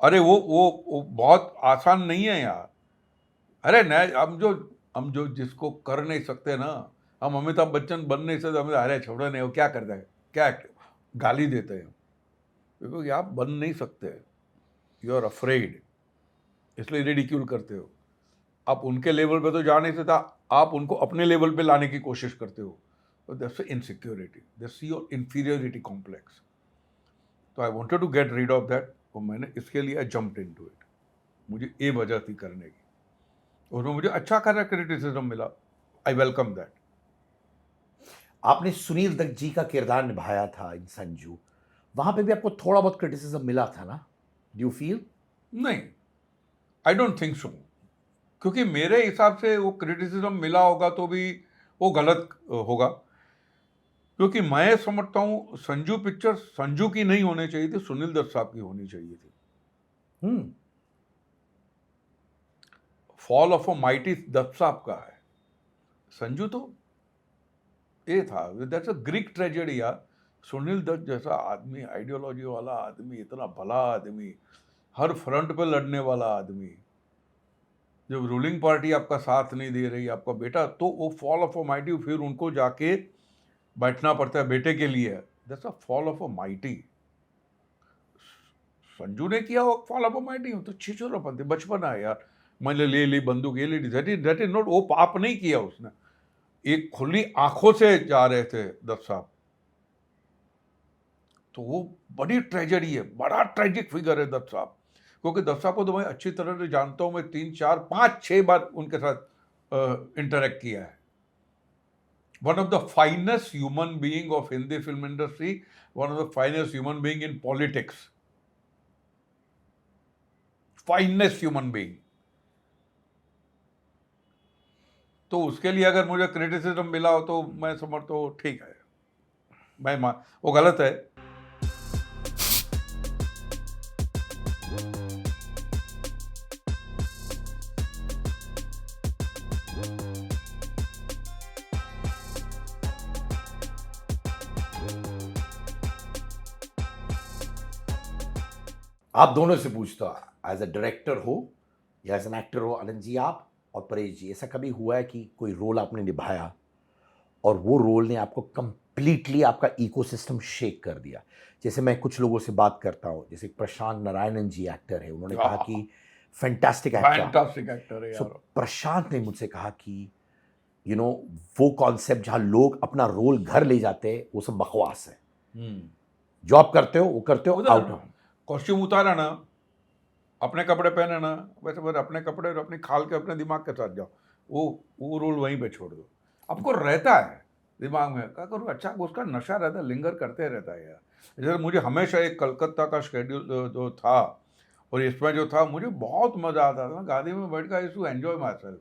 अरे वो बहुत आसान नहीं है यार। अरे नहीं, हम जो जिसको कर नहीं सकते ना, हम अमिताभ बच्चन बन नहीं सकते, हमें अरे छोड़ो नहीं, वो क्या करता है, क्या गाली देते हैं, क्योंकि आप बन नहीं सकते, यू आर अफ्रेड, इसलिए रिडिक्यूल करते हो। आप उनके लेवल पे तो जा नहीं सकता, आप उनको अपने लेवल पे लाने की कोशिश करते हो, तो that's insecurity, that's your inferiority complex. तो I wanted to get rid of that, और मैंने इसके लिए जंप्ड इनटू इट। मुझे ये वजह थी करने की, और मुझे अच्छा खासा क्रिटिसिज्म मिला, आई वेलकम दैट। आपने सुनील दत्त जी का किरदार निभाया था इन संजू, वहां पे भी आपको थोड़ा बहुत क्रिटिसिज्म मिला था ना? Do you feel? नहीं, आई डोंट थिंक सो, क्योंकि मेरे हिसाब से वो क्रिटिसिज्म मिला होगा तो भी वो गलत होगा, क्योंकि मैं समझता हूँ संजू पिक्चर संजू की नहीं होनी चाहिए थी, सुनील दत्त साहब की होनी चाहिए थी। Fall of a mighty Dutt sahab का है, संजू तो ये था, दैट्स अ ग्रीक ट्रेजेडी यार। सुनील दत्त जैसा आदमी, आइडियोलॉजी वाला आदमी, इतना भला आदमी, हर फ्रंट पे लड़ने वाला आदमी, जब रूलिंग पार्टी आपका साथ नहीं दे रही, आपका बेटा, तो वो फॉल ऑफ अ माइटी, फिर उनको जाके बैठना पड़ता है बेटे के लिए, that's a fall of a mighty. Sanju ने किया वो फॉल ऑफ अ माइटी, तो छिछोरापंथी बचपना है यार, मैंने ले ली बंदूक, ये ले ली, दैट इज नॉट, वो पाप नहीं किया उसने, एक खुली आंखों से जा रहे थे दत्त साहब। तो वो बड़ी ट्रेजेडी है, बड़ा ट्रेजिक फिगर है दत्त साहब, क्योंकि दत्त साहब को तो मैं अच्छी तरह से जानता हूँ, मैं 3, 4, 5, 6 बार उनके साथ इंटरेक्ट किया है। One of the finest human being of Hindi film industry, one of the finest human being in politics, finest human being. तो उसके लिए अगर मुझे क्रिटिसिज्म मिला हो तो मैं समझता हूँ ठीक है, वो गलत है। आप दोनों से पूछता हूं, एज अ डायरेक्टर हो या एज एन एक्टर हो, आनंद जी आप और परेश जी, ऐसा कभी हुआ है कि कोई रोल आपने निभाया और वो रोल ने आपको कंप्लीटली आपका इकोसिस्टम शेक कर दिया? जैसे मैं कुछ लोगों से बात करता हूँ, जैसे प्रशांत नारायणन जी एक्टर है, उन्होंने कहा कि फैंटास्टिक एक्टर, फैंटास्टिक एक्टर है सो यार। प्रशांत ने मुझसे कहा कि यू नो वो कॉन्सेप्ट जहाँ लोग अपना रोल घर ले जाते हैं वो सब बकवास है। जो आप करते हो वो करते हो, आउट हो। कॉस्ट्यूम उतारा ना, अपने कपड़े पहने ना, वैसे बस अपने कपड़े और अपनी खाल के अपने दिमाग के साथ जाओ, वो रोल वहीं पे छोड़ दो। आपको रहता है दिमाग में, क्या करूँ, अच्छा उसका नशा रहता है, लिंगर करते रहता है यार। जैसे मुझे हमेशा एक कलकत्ता का शेड्यूल जो था और इसमें जो था, मुझे बहुत मज़ा आता था। गाड़ी में बैठ कर टू एन्जॉय माई सेल्फ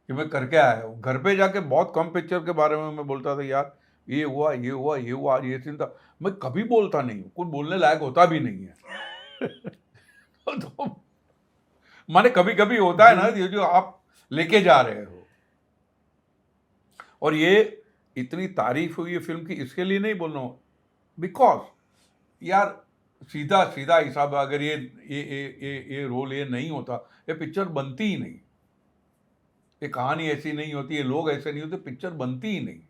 कि मैं करके आया हूँ। घर पे जाके बहुत कम पिक्चर के बारे में मैं बोलता था, यार ये हुआ, ये हुआ, ये हुआ, ये सीन था। मैं कभी बोलता नहीं हूँ, कुछ बोलने लायक होता भी नहीं है। तो माने कभी कभी होता है ना, ये जो आप लेके जा रहे हो। और ये इतनी तारीफ हुई है फिल्म की, इसके लिए नहीं बोल रहा हूँ, बिकॉज यार सीधा सीधा हिसाब, अगर ये रोल ये नहीं होता, ये पिक्चर बनती ही नहीं। ये कहानी ऐसी नहीं होती, ये लोग ऐसे नहीं होते, पिक्चर बनती ही नहीं।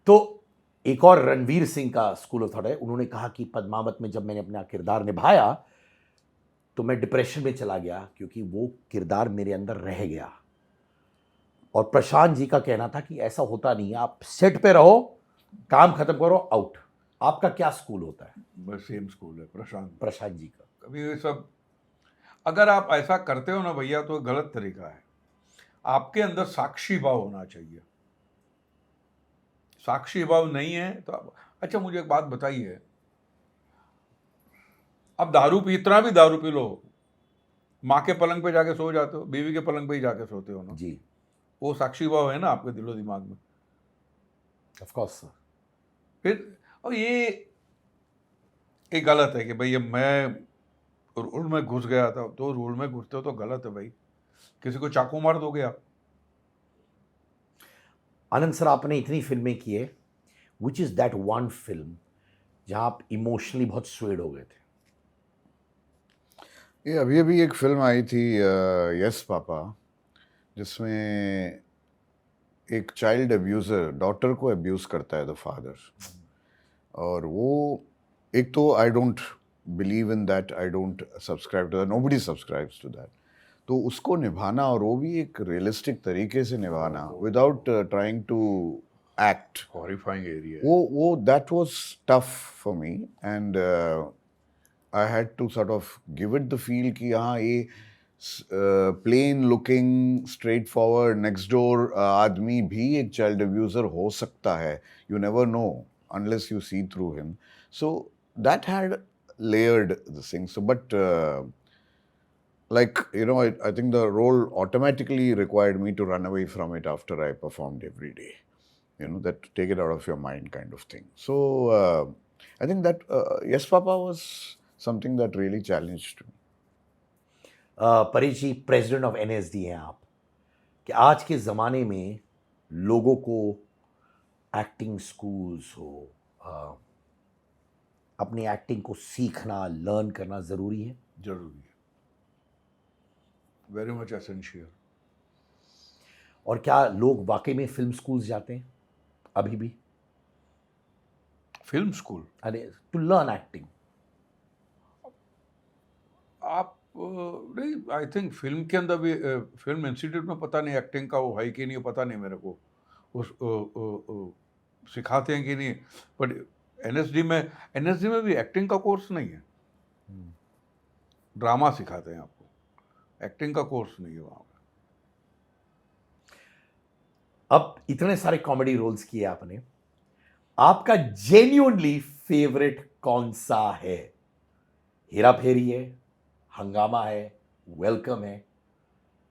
तो एक और रणवीर सिंह का स्कूल ऑफ थॉट है, उन्होंने कहा कि पद्मावत में जब मैंने अपना किरदार निभाया तो मैं डिप्रेशन में चला गया क्योंकि वो किरदार मेरे अंदर रह गया। और प्रशांत जी का कहना था कि ऐसा होता नहीं है, आप सेट पे रहो, काम खत्म करो, आउट। आपका क्या स्कूल होता है? बस सेम स्कूल है प्रशांत जी का। कभी ये सब अगर आप ऐसा करते हो ना भैया, तो गलत तरीका है। आपके अंदर साक्षी भाव होना चाहिए। साक्षी भाव नहीं है तो आप, अच्छा मुझे एक बात बताइए, अब इतना भी दारू पी लो, माँ के पलंग पे जाके सो जाते हो, बीवी के पलंग पे ही जाके सोते हो ना जी, वो साक्षी भाव है ना आपके दिलो दिमाग में। Of course sir. फिर और ये गलत है कि भाई मैं रूल में घुस गया था, तो रूल में घुसते हो तो गलत है भाई। किसी को चाकू मार दोगे आप। आनंद सर, आपने इतनी फिल्में की है, which is that one film जहां आप इमोशनली बहुत स्वेड हो गए थे? ये अभी अभी एक फिल्म आई थी, यस पापा, जिसमें एक चाइल्ड अब्यूज़र डॉटर को अब्यूज़ करता है द फादर। और वो एक तो I don't believe in that, I don't subscribe to that, nobody subscribes to that. तो उसको निभाना, और वो भी एक रियलिस्टिक तरीके से निभाना, without trying to act, horrifying area. वो that was tough for me, and I had to sort of give it the feel कि हाँ ये plain looking straight forward next door आदमी भी एक चाइल्ड अब्यूज़र हो सकता है। You never know unless you see through him. So that had layered the thing. So, but like, you know, I think the role automatically required me to run away from it after I performed every day. You know, that take it out of your mind kind of thing. So, I think that Yes Papa was something that really challenged me. Paresh ji, president of NSD हैं आप, कि आज के ज़माने में लोगों को एक्टिंग स्कूल्स हो, अपनी एक्टिंग को सीखना, लर्न करना ज़रूरी है? जरूरी है, वेरी मच एसेंशियल। और क्या लोग वाकई में फिल्म स्कूल्स जाते हैं अभी भी? फिल्म स्कूल, अरे टू लर्न एक्टिंग। आप नहीं, आई थिंक फिल्म के अंदर भी फिल्म इंस्टीट्यूट में पता नहीं एक्टिंग का वो है कि नहीं, पता नहीं मेरे को। उस सिखाते हैं कि नहीं, बट एनएसडी में भी एक्टिंग का कोर्स नहीं है, ड्रामा सिखाते हैं आपको, एक्टिंग का कोर्स नहीं है वहाँ पे। अब इतने सारे कॉमेडी रोल्स किए आपने, आपका जेन्युइनली फेवरेट कौन सा है? हेरा फेरी है, हंगामा है, वेलकम है,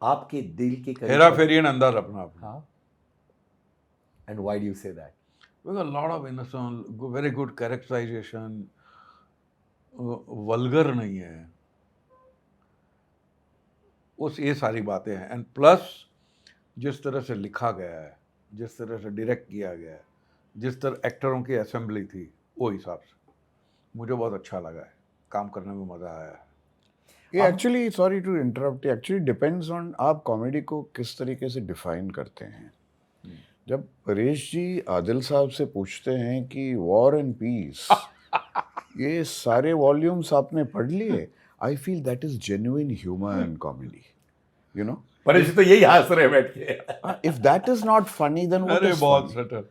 आपके दिल के करीब? हेरा फेरी एंड अंदाज अपना अपना। हाँ, and why do you say that? Because a lot of innocent, very good characterization, vulgar नहीं है, उस ये सारी बातें हैं। एंड प्लस जिस तरह से लिखा गया है, जिस तरह से डायरेक्ट किया गया है, जिस तरह एक्टरों की असेंबली थी, वो हिसाब से मुझे बहुत अच्छा लगा है, काम करने में मज़ा आया है। ये actually, sorry to interrupt, actually depends on आप कॉमेडी को किस तरीके से डिफाइन करते हैं। जब परेश जी आदिल साहब से पूछते हैं कि वॉर एंड पीस ये सारे वॉल्यूम्स आपने पढ़ लिए, I feel that is genuine humour and comedy, you know. Paresh तो यही हंस रहे बैठ के। If that is not funny then what अरे इज बहुत सटल,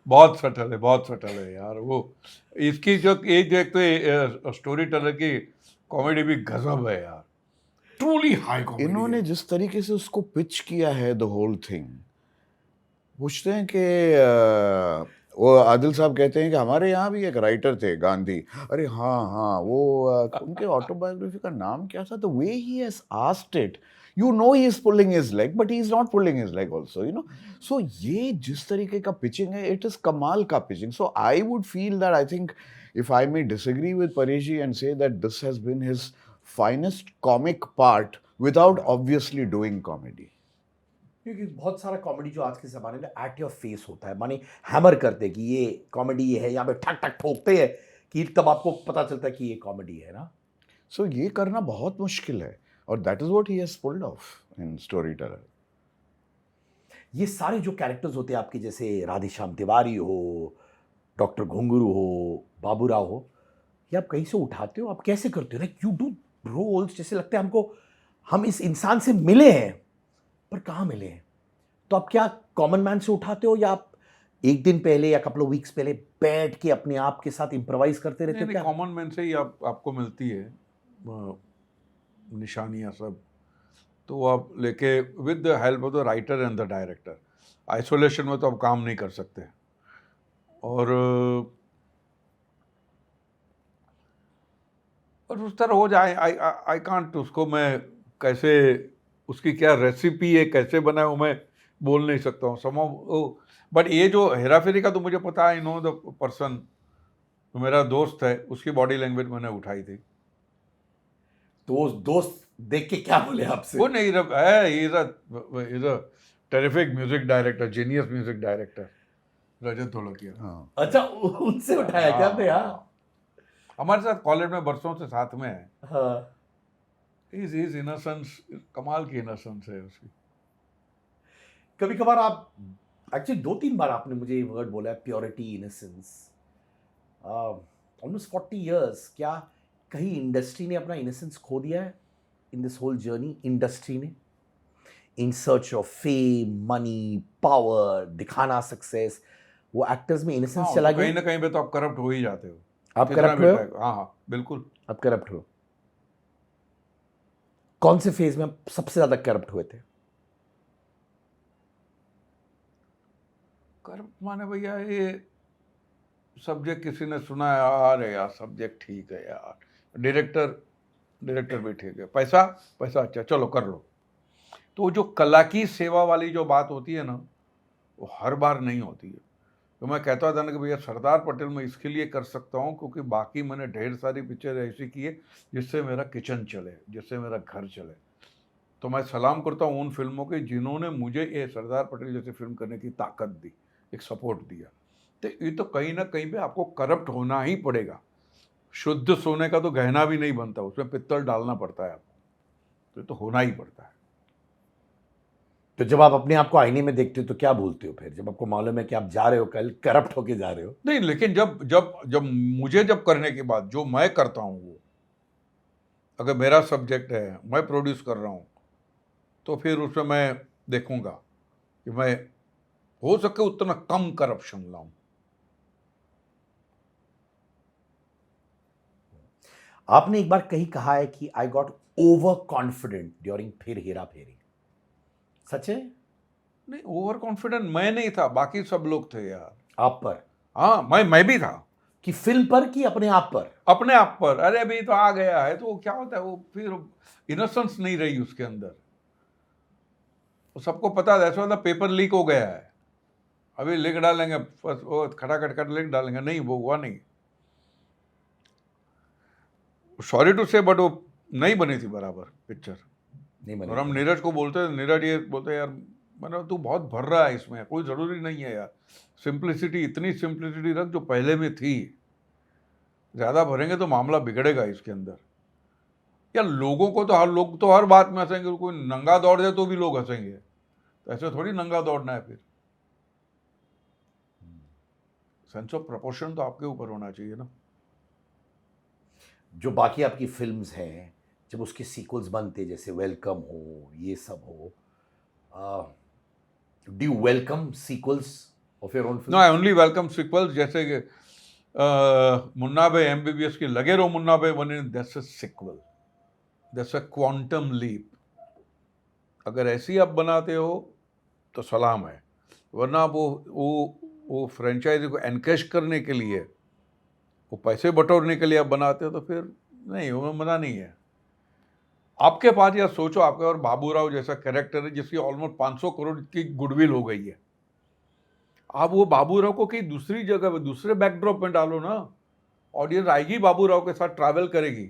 बहुत सटल है, बहुत सटल है यार। वो इसकी जो एक देखते स्टोरी टेलर की कॉमेडी भी गजब है यार, ट्रूली हाई कॉमेडी। इन्होंने जिस तरीके से उसको पिच किया है द होल थिंग, पूछते हैं कि वो आदिल साहब कहते हैं कि हमारे यहाँ भी एक राइटर थे गांधी, अरे हाँ हाँ वो उनके ऑटोबायोग्राफी का नाम क्या था, the way he has asked it, you know he is pulling his leg but he is not pulling his leg also, you know. So ये जिस तरीके का पिचिंग है, इट इज कमाल का pitching. So I would feel that, I think if I may disagree with Paresh ji and say that this has been his finest comic part without obviously doing comedy. क्योंकि बहुत सारा कॉमेडी जो आज के ज़माने में एट योर फेस होता है, माने हैमर करते कि ये कॉमेडी है, यहाँ पे ठक ठक ठोकते हैं कि तब आपको पता चलता है कि ये कॉमेडी है ना। सो ये करना बहुत मुश्किल है, और that is what he has pulled off in story teller. ये सारे जो कैरेक्टर्स होते हैं आपके, जैसे राधेश्याम तिवारी हो, डॉक्टर घुंगरू हो, बाबूराव हो, ये आप कहीं से उठाते हो? आप कैसे करते हो? लाइक यू डू रोल्स जैसे लगता है हमको हम इस इंसान से मिले हैं पर कहाँ मिले हैं। तो आप क्या कॉमन मैन से उठाते हो, या आप एक दिन पहले या कपल ऑफ वीक्स पहले बैठ के अपने आप के साथ इम्प्रोवाइज करते रहते हो? क्या कॉमन मैन से ही आपको मिलती है निशानियाँ सब, तो वो आप लेके with the help of the writer and the director, isolation में तो आप काम नहीं कर सकते। और उस तरह हो जाए, आई कांट, उसको मैं कैसे, उसकी क्या रेसिपी है, कैसे बनाए, वो मैं बोल नहीं सकता हूँ समझो। बट ये जो हेरा फेरी का तो मुझे पता है, नो द पर्सन, तो मेरा दोस्त है, उसकी बॉडी लैंग्वेज मैंने उठाई थी। तो वो दोस्त देख के क्या बोले आपसे? वो नहीं है, is a terrific music director, genius music director, Rajat Dholakia. अच्छा, उनसे उठाया क्या आपने? हाँ, हमारे साथ कॉलेज में बरसों से साथ में है। हाँ। इज इनोसेंस, कमाल की इनोसेंस है उसकी। कभी कभार आप एक्चुअली 2-3 बार आपने मुझे ये वर्ड बोला है, प्योरिटी, इनोसेंस। ऑलमोस्ट 40 इयर्स, क्या कहीं इंडस्ट्री ने अपना इनोसेंस खो दिया है in this whole journey? Industry ने in search of fame, money, power, दिखाना सक्सेस, वो एक्टर्स में इनोसेंस चला गया? कहीं ना कहीं पे तो आप करप्ट हो ही जाते हो। आप करप्ट हो? हाँ हाँ बिल्कुल, आप करप्ट हो। कौन से फेज में आप सबसे ज्यादा करप्ट हुए थे? करप्ट माने भैया, ये सब्जेक्ट किसी ने सुना है, अरे यार सब्जेक्ट ठीक है यार, डायरेक्टर भी ठीक है, पैसा अच्छा, चलो कर लो। तो जो कला की सेवा वाली जो बात होती है ना, वो हर बार नहीं होती है। तो मैं कहता था ना कि भैया सरदार पटेल मैं इसके लिए कर सकता हूँ क्योंकि बाकी मैंने ढेर सारी पिक्चर ऐसी की है जिससे मेरा किचन चले, जिससे मेरा घर चले। तो मैं सलाम करता हूँ उन फिल्मों के जिन्होंने मुझे ये सरदार पटेल जैसी फिल्म करने की ताकत दी, एक सपोर्ट दिया। तो ये तो कहीं ना कहीं पे आपको करप्ट होना ही पड़ेगा। शुद्ध सोने का तो गहना भी नहीं बनता, उसमें पित्तल डालना पड़ता है आपको, तो ये तो होना ही पड़ता है। तो जब आप अपने आप को आईने में देखते हो तो क्या बोलते हो फिर, जब आपको मालूम है कि आप जा रहे हो कल करप्ट होके जा रहे हो? नहीं, लेकिन जब करने के बाद जो मैं करता हूँ, वो अगर मेरा सब्जेक्ट है, मैं प्रोड्यूस कर रहा हूँ, तो फिर उसमें मैं देखूंगा कि मैं हो सके उतना कम करप्शन लाऊं। आपने एक बार कहीं कहा है कि I got over confident during फिर हेरा फेरी, सच है? नहीं, ओवर कॉन्फिडेंट मैं नहीं था, बाकी सब लोग थे यार। आप पर? हाँ, मैं भी था। कि फिल्म पर कि अपने आप पर? अपने आप पर। अरे अभी तो आ गया है तो वो क्या होता है, वो फिर इनोसेंस नहीं रही उसके अंदर। वो सबको पता है, ऐसा पेपर लीक हो गया है, अभी लिख डालेंगे, बस वो खटाखट लिख डालेंगे। नहीं, वो हुआ नहीं। सॉरी टू से, बट वो नहीं बनी थी बराबर पिक्चर। नहीं बने और हम थे। नीरज को बोलते, नीरज ये बोलते यार, मैंने तू बहुत भर रहा है इसमें, कोई ज़रूरी नहीं है यार, सिंप्लिसिटी, इतनी सिंप्लिसिटी रख जो पहले में थी। ज़्यादा भरेंगे तो मामला बिगड़ेगा इसके अंदर। यार लोगों को तो हर बात में हंसेंगे, कोई नंगा दौड़ जाए तो भी लोग हंसेंगे, तो ऐसे थोड़ी नंगा दौड़ना है। फिर सेंस ऑफ प्रपोर्शन तो आपके ऊपर होना चाहिए ना। जो बाकी आपकी फिल्म्स हैं, जब उसके सीक्वल्स बनते, जैसे वेलकम हो, ये सब हो, do you welcome sequels of your own no, film? I only welcome sequels. जैसे कि मुन्ना भाई MBBS की लगे रहो मुन्ना भाई बने, that's a sequel, that's a quantum leap. अगर ऐसी आप बनाते हो तो सलाम है, वरना आप वो फ्रेंचाइजी को एनकैश करने के लिए, वो पैसे बटोरने के लिए आप बनाते हो, तो फिर नहीं, वो मज़ा नहीं है। आपके पास, या सोचो आपके और बाबूराव जैसा कैरेक्टर है जिसकी ऑलमोस्ट 500 करोड़ की गुडविल हो गई है, आप वो बाबूराव को कहीं दूसरी जगह पे, दूसरे बैकड्रॉप में डालो ना, ऑडियंस आएगी, बाबूराव के साथ ट्रैवल करेगी।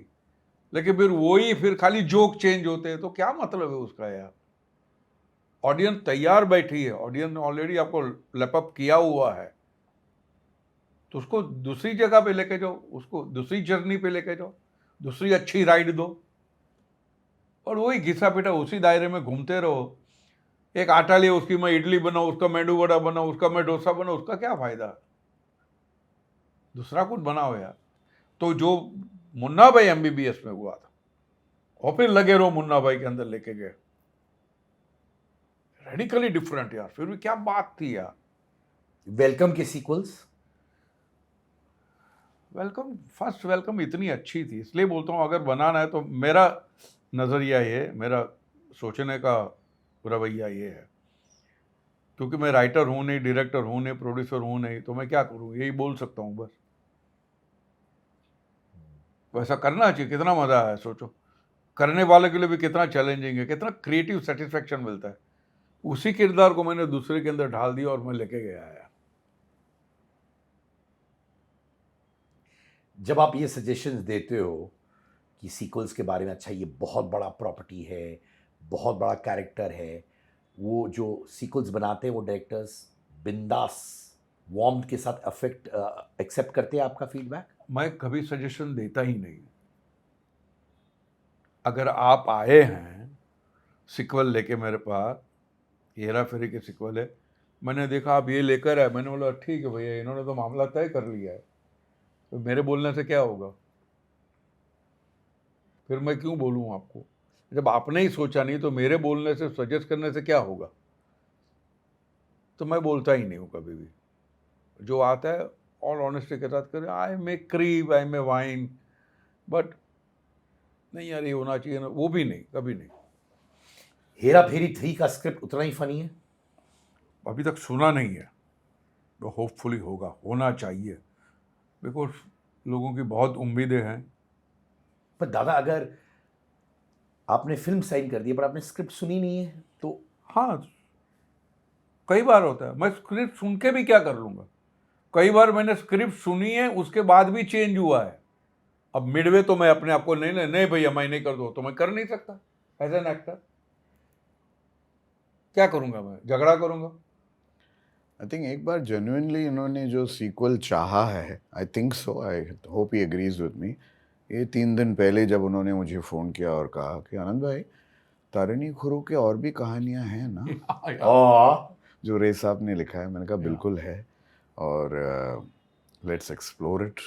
लेकिन फिर वही, फिर खाली जोक चेंज होते हैं, तो क्या मतलब है उसका यार? ऑडियंस तैयार बैठी है, ऑडियंस ने ऑलरेडी आपको लैपअप किया हुआ है, तो उसको दूसरी जगह पे लेके जाओ, उसको दूसरी जर्नी पे लेके जाओ, दूसरी अच्छी राइड दो, और वही घिसा पिटा उसी दायरे में घूमते रहो। एक आटा लिया, उसकी मैं इडली बनाऊं, उसका मेंदू वड़ा बनाऊं, उसका मैं डोसा बनाऊं, उसका क्या फायदा? दूसरा कुछ बनाओ यार। तो जो मुन्ना भाई MBBS में हुआ था, और फिर लगे रहो मुन्ना भाई के अंदर लेके गए, रेडिकली डिफरेंट यार। फिर भी क्या बात थी यार। वेलकम के सीक्वल्स? वेलकम, फर्स्ट वेलकम इतनी अच्छी थी, इसलिए बोलता हूँ अगर बनाना है तो मेरा नज़रिया ये, मेरा सोचने का रवैया ये है, क्योंकि मैं राइटर हूँ नहीं, डायरेक्टर हूँ नहीं, प्रोड्यूसर हूँ नहीं, तो मैं क्या करूँ, यही बोल सकता हूँ बस। वैसा करना चाहिए, कितना मज़ा है सोचो, करने वाले के लिए भी कितना चैलेंजिंग है, कितना क्रिएटिव सेटिस्फैक्शन मिलता है। उसी किरदार को मैंने दूसरे के अंदर ढाल दिया और मैं लेके गया यार। जब आप ये सजेशंस देते हो कि सीक्वल्स के बारे में, अच्छा ये बहुत बड़ा प्रॉपर्टी है, बहुत बड़ा कैरेक्टर है, वो जो सीक्वल्स बनाते हैं वो डायरेक्टर्स बिंदास वार्म के साथ अफेक्ट एक्सेप्ट करते हैं आपका फीडबैक? मैं कभी सजेशन देता ही नहीं। अगर आप आए हैं सिक्वल लेके मेरे पास, हेरा फेरी के सिक्वल है, मैंने देखा आप ये लेकर आए, मैंने बोला ठीक है भैया, इन्होंने तो मामला तय कर लिया है, तो मेरे बोलने से क्या होगा? फिर मैं क्यों बोलूँ आपको? जब आपने ही सोचा नहीं तो मेरे बोलने से, सजेस्ट करने से क्या होगा? तो मैं बोलता ही नहीं हूँ कभी भी। जो आता है ऑल ऑनेस्टी के साथ करें, आई मे crew, I may wine, but नहीं यार ये होना चाहिए ना, वो भी नहीं, कभी नहीं। हेरा फेरी 3 का स्क्रिप्ट उतना ही फनी है? अभी तक सुना नहीं है, तो होपफुली होगा, होना चाहिए, बिकॉज लोगों की बहुत उम्मीदें हैं। पर दादा, अगर आपने फिल्म साइन कर दी पर आपने स्क्रिप्ट सुनी नहीं है तो? हाँ, कई बार होता है, मैं स्क्रिप्ट सुन के भी क्या कर लूँगा? कई बार मैंने स्क्रिप्ट सुनी है, उसके बाद भी चेंज हुआ है। अब मिडवे तो मैं अपने आप को नहीं भैया मैं नहीं कर दो, तो मैं कर नहीं सकता एज एन एक्टर। क्या करूँगा मैं? झगड़ा करूँगा? आई थिंक एक बार जेन्युइनली इन्होंने जो सीक्वल चाहा है, I think so, I hope he agrees with me. ये 3 दिन पहले जब उन्होंने मुझे फ़ोन किया और कहा कि आनंद भाई, तारिणी खुरू के और भी कहानियां हैं ना जो रे साहब ने लिखा है? मैंने कहा बिल्कुल है, और लेट्स एक्सप्लोर इट,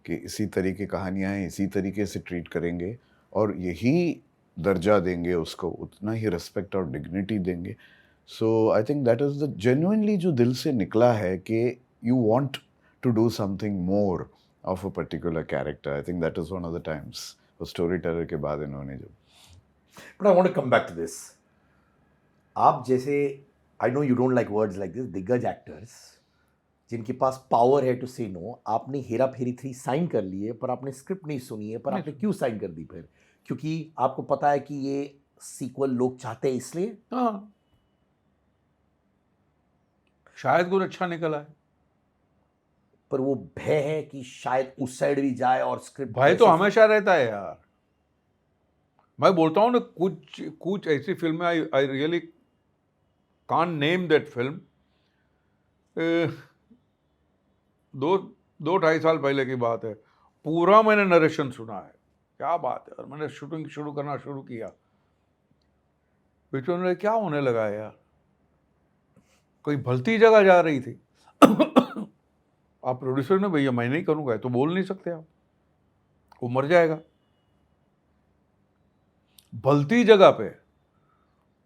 कि इसी तरह की कहानियां हैं, इसी तरीके से ट्रीट करेंगे और यही दर्जा देंगे उसको, उतना ही रिस्पेक्ट और डिग्निटी देंगे। So I think that is the genuinely जो दिल से निकला है कि you want to do something more of a particular character. I think that is one of the times वो storyteller के बाद इन्होंने जब But I want to come back to this. आप जैसे, I know you don't like words like this, दिग्गज एक्टर्स जिनके पास पावर है टू से नो, आपने हेरा फेरी 3 साइन कर ली है पर आपने स्क्रिप्ट नहीं सुनी है, पर आपने क्यों साइन कर दी फिर? क्योंकि आपको पता है कि ये सीक्वल लोग चाहते हैं इसलिए? हाँ, शायद कुछ अच्छा निकला है। पर वो भय है कि शायद उस साइड भी जाए और स्क्रिप्ट भाई तो हमेशा रहता है यार। मैं बोलता हूँ ना, कुछ कुछ ऐसी फिल्में I really can't name that film. 2-2.5 साल पहले की बात है, पूरा मैंने नरेशन सुना है, क्या बात है। और मैंने शूटिंग शुरू करना शुरू किया, बीच में क्या होने लगा है यार, कोई भलती जगह जा रही थी। आप प्रोड्यूसर ने, भैया मैं नहीं करूँगा, तो बोल नहीं सकते आप, वो मर जाएगा भलती जगह पे।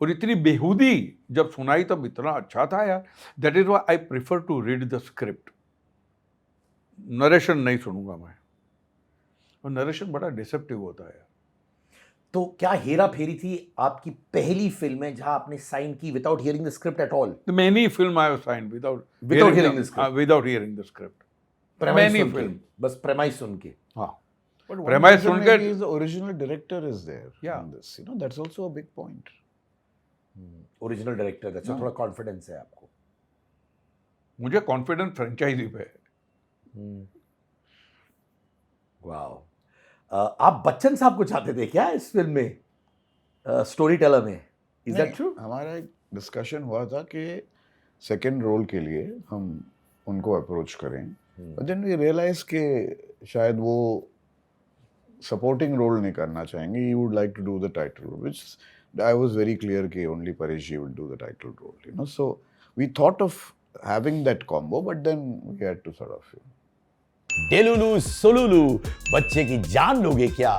और इतनी बेहूदी जब सुनाई तब इतना अच्छा था यार। That is why I prefer to read the script, narration नहीं सुनूंगा मैं। और नरेशन बड़ा डिसेप्टिव होता है। तो क्या हेरा फेरी थी आपकी पहली फिल्म है जहां आपने साइन की without hearing the script at all? Many film I have signed without hearing the script. without hearing the script. Premise Many सुन के, film. बस premise सुन के। हाँ, But one Premise reason सुन के- maybe is the original director is there Yeah. in this. You know, that's also a big point. Original director, अच्छा थोड़ा कॉन्फिडेंस है आपको। मुझे कॉन्फिडेंस फ्रेंचाइजी पे है। वाओ। आप बच्चन साहब को चाहते थे क्या इस फिल्म में, स्टोरी टेलर में? Is that true? हमारा एक डिस्कशन हुआ था कि सेकंड रोल के लिए हम उनको अप्रोच करें, बट देन वी रियलाइज कि शायद वो सपोर्टिंग रोल नहीं करना चाहेंगे. He would like to do the title role, which I was very clear कि only Paresh ji will do the title role, you know. So we thought of having that combo, but then we had to sort of डेलुलू सोलुलू, बच्चे की जान लोगे क्या?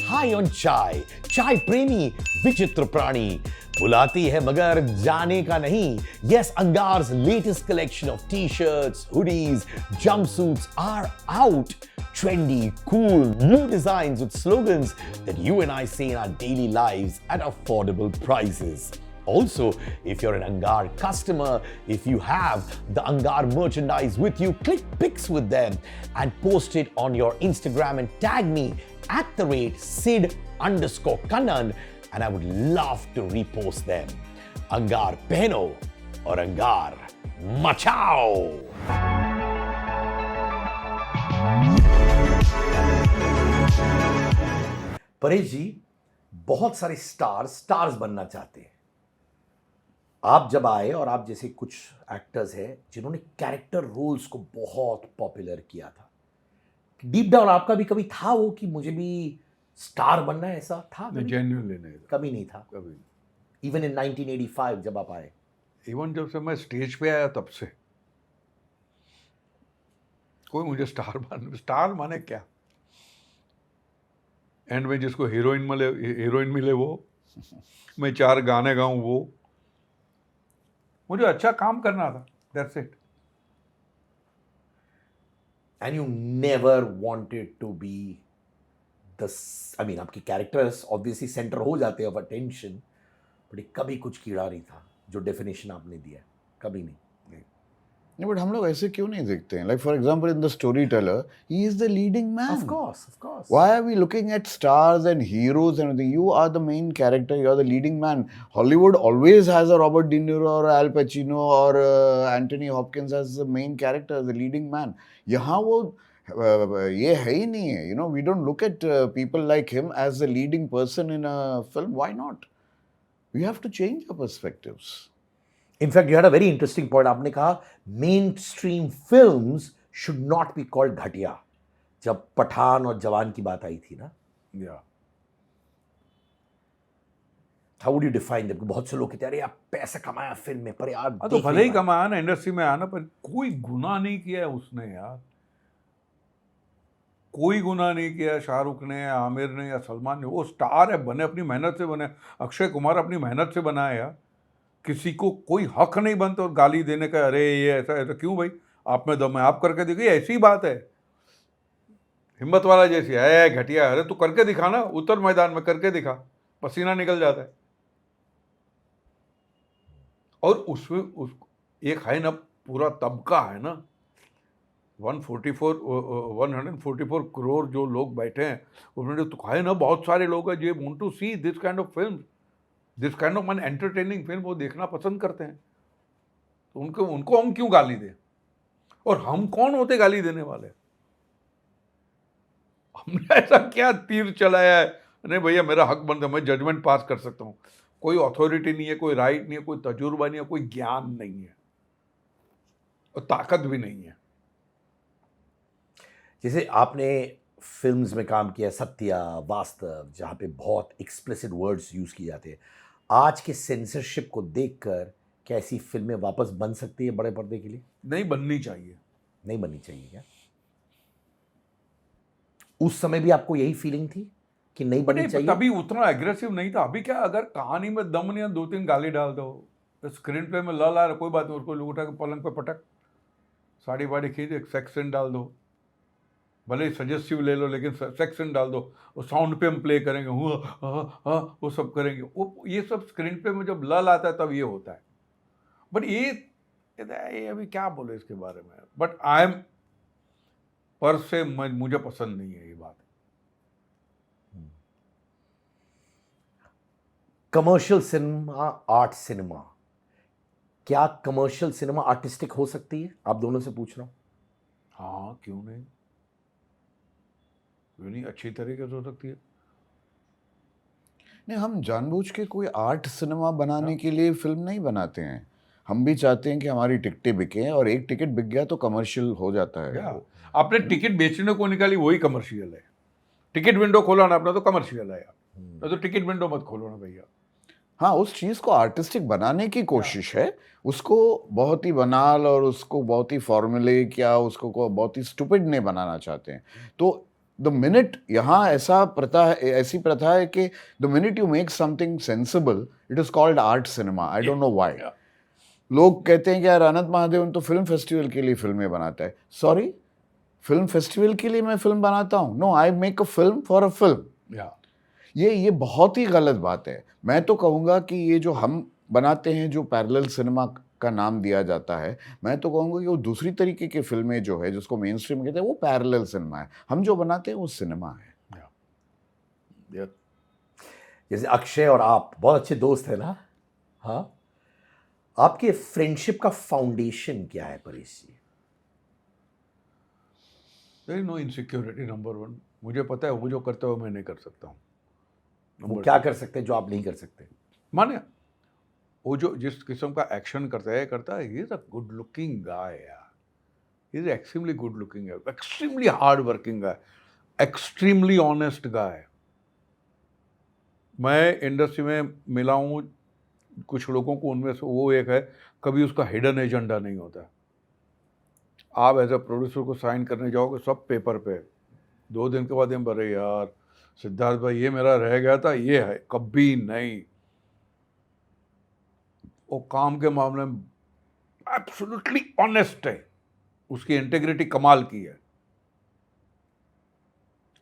हाई ऑन चाय, चाय प्रेमी विचित्र प्राणी, बुलाती है मगर जाने का नहीं. Yes, Angar's latest collection of t-shirts, hoodies, jumpsuits are out. Trendy, cool, new designs with slogans that you and I say in our daily lives at affordable prices. Also, if you're an Angar customer, if you have the Angar merchandise with you, click pics with them and post it on your Instagram and tag me at @Sid_Kannan, and I would love to repost them. Angar pehno or Angar machao. Paresh जी, बहुत सारे स्टार्स बनना चाहते हैं. आप जब आए और आप जैसे कुछ एक्टर्स हैं जिन्होंने कैरेक्टर रोल्स को बहुत पॉपुलर किया था, डीप डाउन आपका भी कभी था वो कि मुझे भी स्टार बनना है, ऐसा था? जेन्युइनली नहीं था, कभी नहीं था. कभी. इवन इन 1985 जब आप आए? इवन जब से मैं स्टेज पे आया तब से कोई मुझे स्टार माने क्या? एंड में जिसको हीरोइन मिले वो, मैं 4 गाने गाऊं वो, मुझे अच्छा काम करना था, that's it. And you never wanted to be the, I mean आपके कैरेक्टर्स ऑब्वियसली सेंटर हो जाते हैं ऑफ अटेंशन, बट कभी कुछ कीड़ा नहीं था जो डेफिनेशन आपने दिया, कभी नहीं. नहीं, बट हम लोग ऐसे क्यों नहीं देखते हैं? Like for example in the story teller, he is the leading man. Of course. Why are we looking at stars and heroes and everything? You are the main character, you are the leading man. Hollywood always has a Robert De Niro or Al Pacino or Anthony Hopkins as the main character, the leading man. यहाँ वो ये है ही नहीं है. You know, we don't look at people like him as the leading person in a film. Why not? We have to change our perspectives. In fact you had a very interesting point. आपने कहा main stream films should not be called घटिया, जब पठान और जवान की बात आई थी ना. या how would you define that? बहुत से लोग कहते हैं अरे यार पैसा कमाया फिल्म में, पर यार तो भले ही कमाया ना, इंडस्ट्री में आना, पर कोई गुनाह नहीं किया है उसने यार. कोई गुनाह नहीं किया शाहरुख ने, आमिर ने या सलमान ने. वो स्टार है, बने अपनी मेहनत से बने. अक्षय कुमार अपनी मेहनत से बना है यार. किसी को कोई हक नहीं बनता और गाली देने का, अरे ये ऐसा ऐसा क्यों भाई, आप में दम है, आप करके देखिए, ऐसी बात है. हिम्मत वाला जैसी है घटिया, अरे तू करके दिखा ना, उतर मैदान में करके दिखा, पसीना निकल जाता है। और उसमें उस एक है ना पूरा तबका है ना, 144 करोड़ जो लोग बैठे हैं उसमें जो तो है ना बहुत सारे लोग हैं जो want to see this kind of film, this kind of an entertaining film, वो देखना पसंद करते हैं। तो उनको हम क्यों गाली दें, और हम कौन होते गाली देने वाले? हमने ऐसा क्या तीर चलाया है? नहीं भैया, मेरा हक बनता है, मैं जजमेंट पास कर सकता हूँ। कोई अथॉरिटी नहीं है, कोई राइट नहीं है, कोई तजुर्बा नहीं है, कोई ज्ञान नहीं है, और ताकत भी नहीं है। जैसे आपने फिल्म्स में काम किया, सत्या, वास्तव, जहाँ पे बहुत एक्सप्लिसिट वर्ड्स यूज़ किए जाते हैं, आज के सेंसरशिप को देखकर क्या ऐसी फिल्में वापस बन सकती है बड़े पर्दे के लिए? नहीं बननी चाहिए। नहीं बननी चाहिए क्या? उस समय भी आपको यही फीलिंग थी कि नहीं बननी चाहिए? तभी उतना एग्रेसिव नहीं था। अभी क्या, अगर कहानी में दम नहीं है, 2-3 गाली डाल दो, तो स्क्रीन प्ले में लल आ रहा, कोई बात नहीं, उसको उठा के पलंग पे पटक, साड़ी वाड़ी खींच, एक सेक्स सीन डाल दो, भले ही सजेस्टिव ले लो, लेकिन सेक्स सीन डाल दो, वो साउंड पे हम प्ले करेंगे, वो सब करेंगे। वो ये सब स्क्रीन पे में जब लल आता है तब ये होता है। बट ये अभी क्या बोले इसके बारे में, बट आई एम पर से मुझे पसंद नहीं है ये बात। कमर्शियल सिनेमा, आर्ट सिनेमा, क्या कमर्शियल सिनेमा आर्टिस्टिक हो सकती है? आप दोनों से पूछ रहा हूं। हाँ, क्यों नहीं, क्यों नहीं, अच्छी तरीके से हो सकती है। नहीं, हम जानबूझ के कोई आर्ट सिनेमा बनाने के लिए फिल्म नहीं बनाते हैं। हम भी चाहते हैं कि हमारी टिकटें बिकें, और एक टिकट बिक गया तो कमर्शियल हो जाता है। क्या आपने टिकट बेचने को निकाली, वही कमर्शियल है। टिकट विंडो खोला ना अपना, तो कमर्शियल है यार। तो टिकट विंडो मत खोलो ना भैया। हाँ, उस चीज़ को आर्टिस्टिक बनाने की कोशिश है, उसको बहुत ही बनाल और उसको बहुत ही फॉर्मूलेक या उसको को बहुत ही स्टूपिड नहीं बनाना चाहते हैं। तो द मिनट यहाँ ऐसी प्रथा है कि the minute you make something sensible, it is called art cinema. I don't know why. लोग कहते हैं कि यार अनंत महादेवन तो फिल्म फेस्टिवल के लिए फिल्में बनाता है। सॉरी, फिल्म फेस्टिवल के लिए मैं फिल्म बनाता हूँ? No, I make a film for a film. ये बहुत ही गलत बात है। मैं तो कहूँगा कि ये जो हम बनाते हैं, जो पैरेलल सिनेमा का नाम दिया जाता है, मैं तो कहूँगा कि वो दूसरी तरीके की फिल्में जो है, जिसको मेन स्ट्रीम कहते हैं, वो पैरेलल सिनेमा है। हम जो बनाते हैं वो सिनेमा है। जैसे अक्षय और आप बहुत अच्छे दोस्त हैं ना? हाँ, आपके फ्रेंडशिप का फाउंडेशन क्या है Paresh ji? There is no insecurity, number 1। मुझे पता है वो जो करता है वो मैं नहीं कर सकता हूँ। वो क्या कर सकते हैं जो आप नहीं कर सकते? माने वो जो जिस किस्म का एक्शन करता है, he is a good looking guy यार, he is extremely good looking guy, extremely hard working guy, extremely honest guy. मैं इंडस्ट्री में मिला हूँ कुछ लोगों को, उनमें से वो एक है, कभी उसका हिडन एजेंडा नहीं होता। आप एज अ प्रोड्यूसर को साइन करने जाओगे, सब पेपर पे, 2 दिन के बाद अरे यार सिद्धार्थ भाई ये मेरा रह गया था, ये है, कभी नहीं। वो काम के मामले में एब्सोल्युटली ऑनेस्ट है, उसकी इंटेग्रिटी कमाल की है।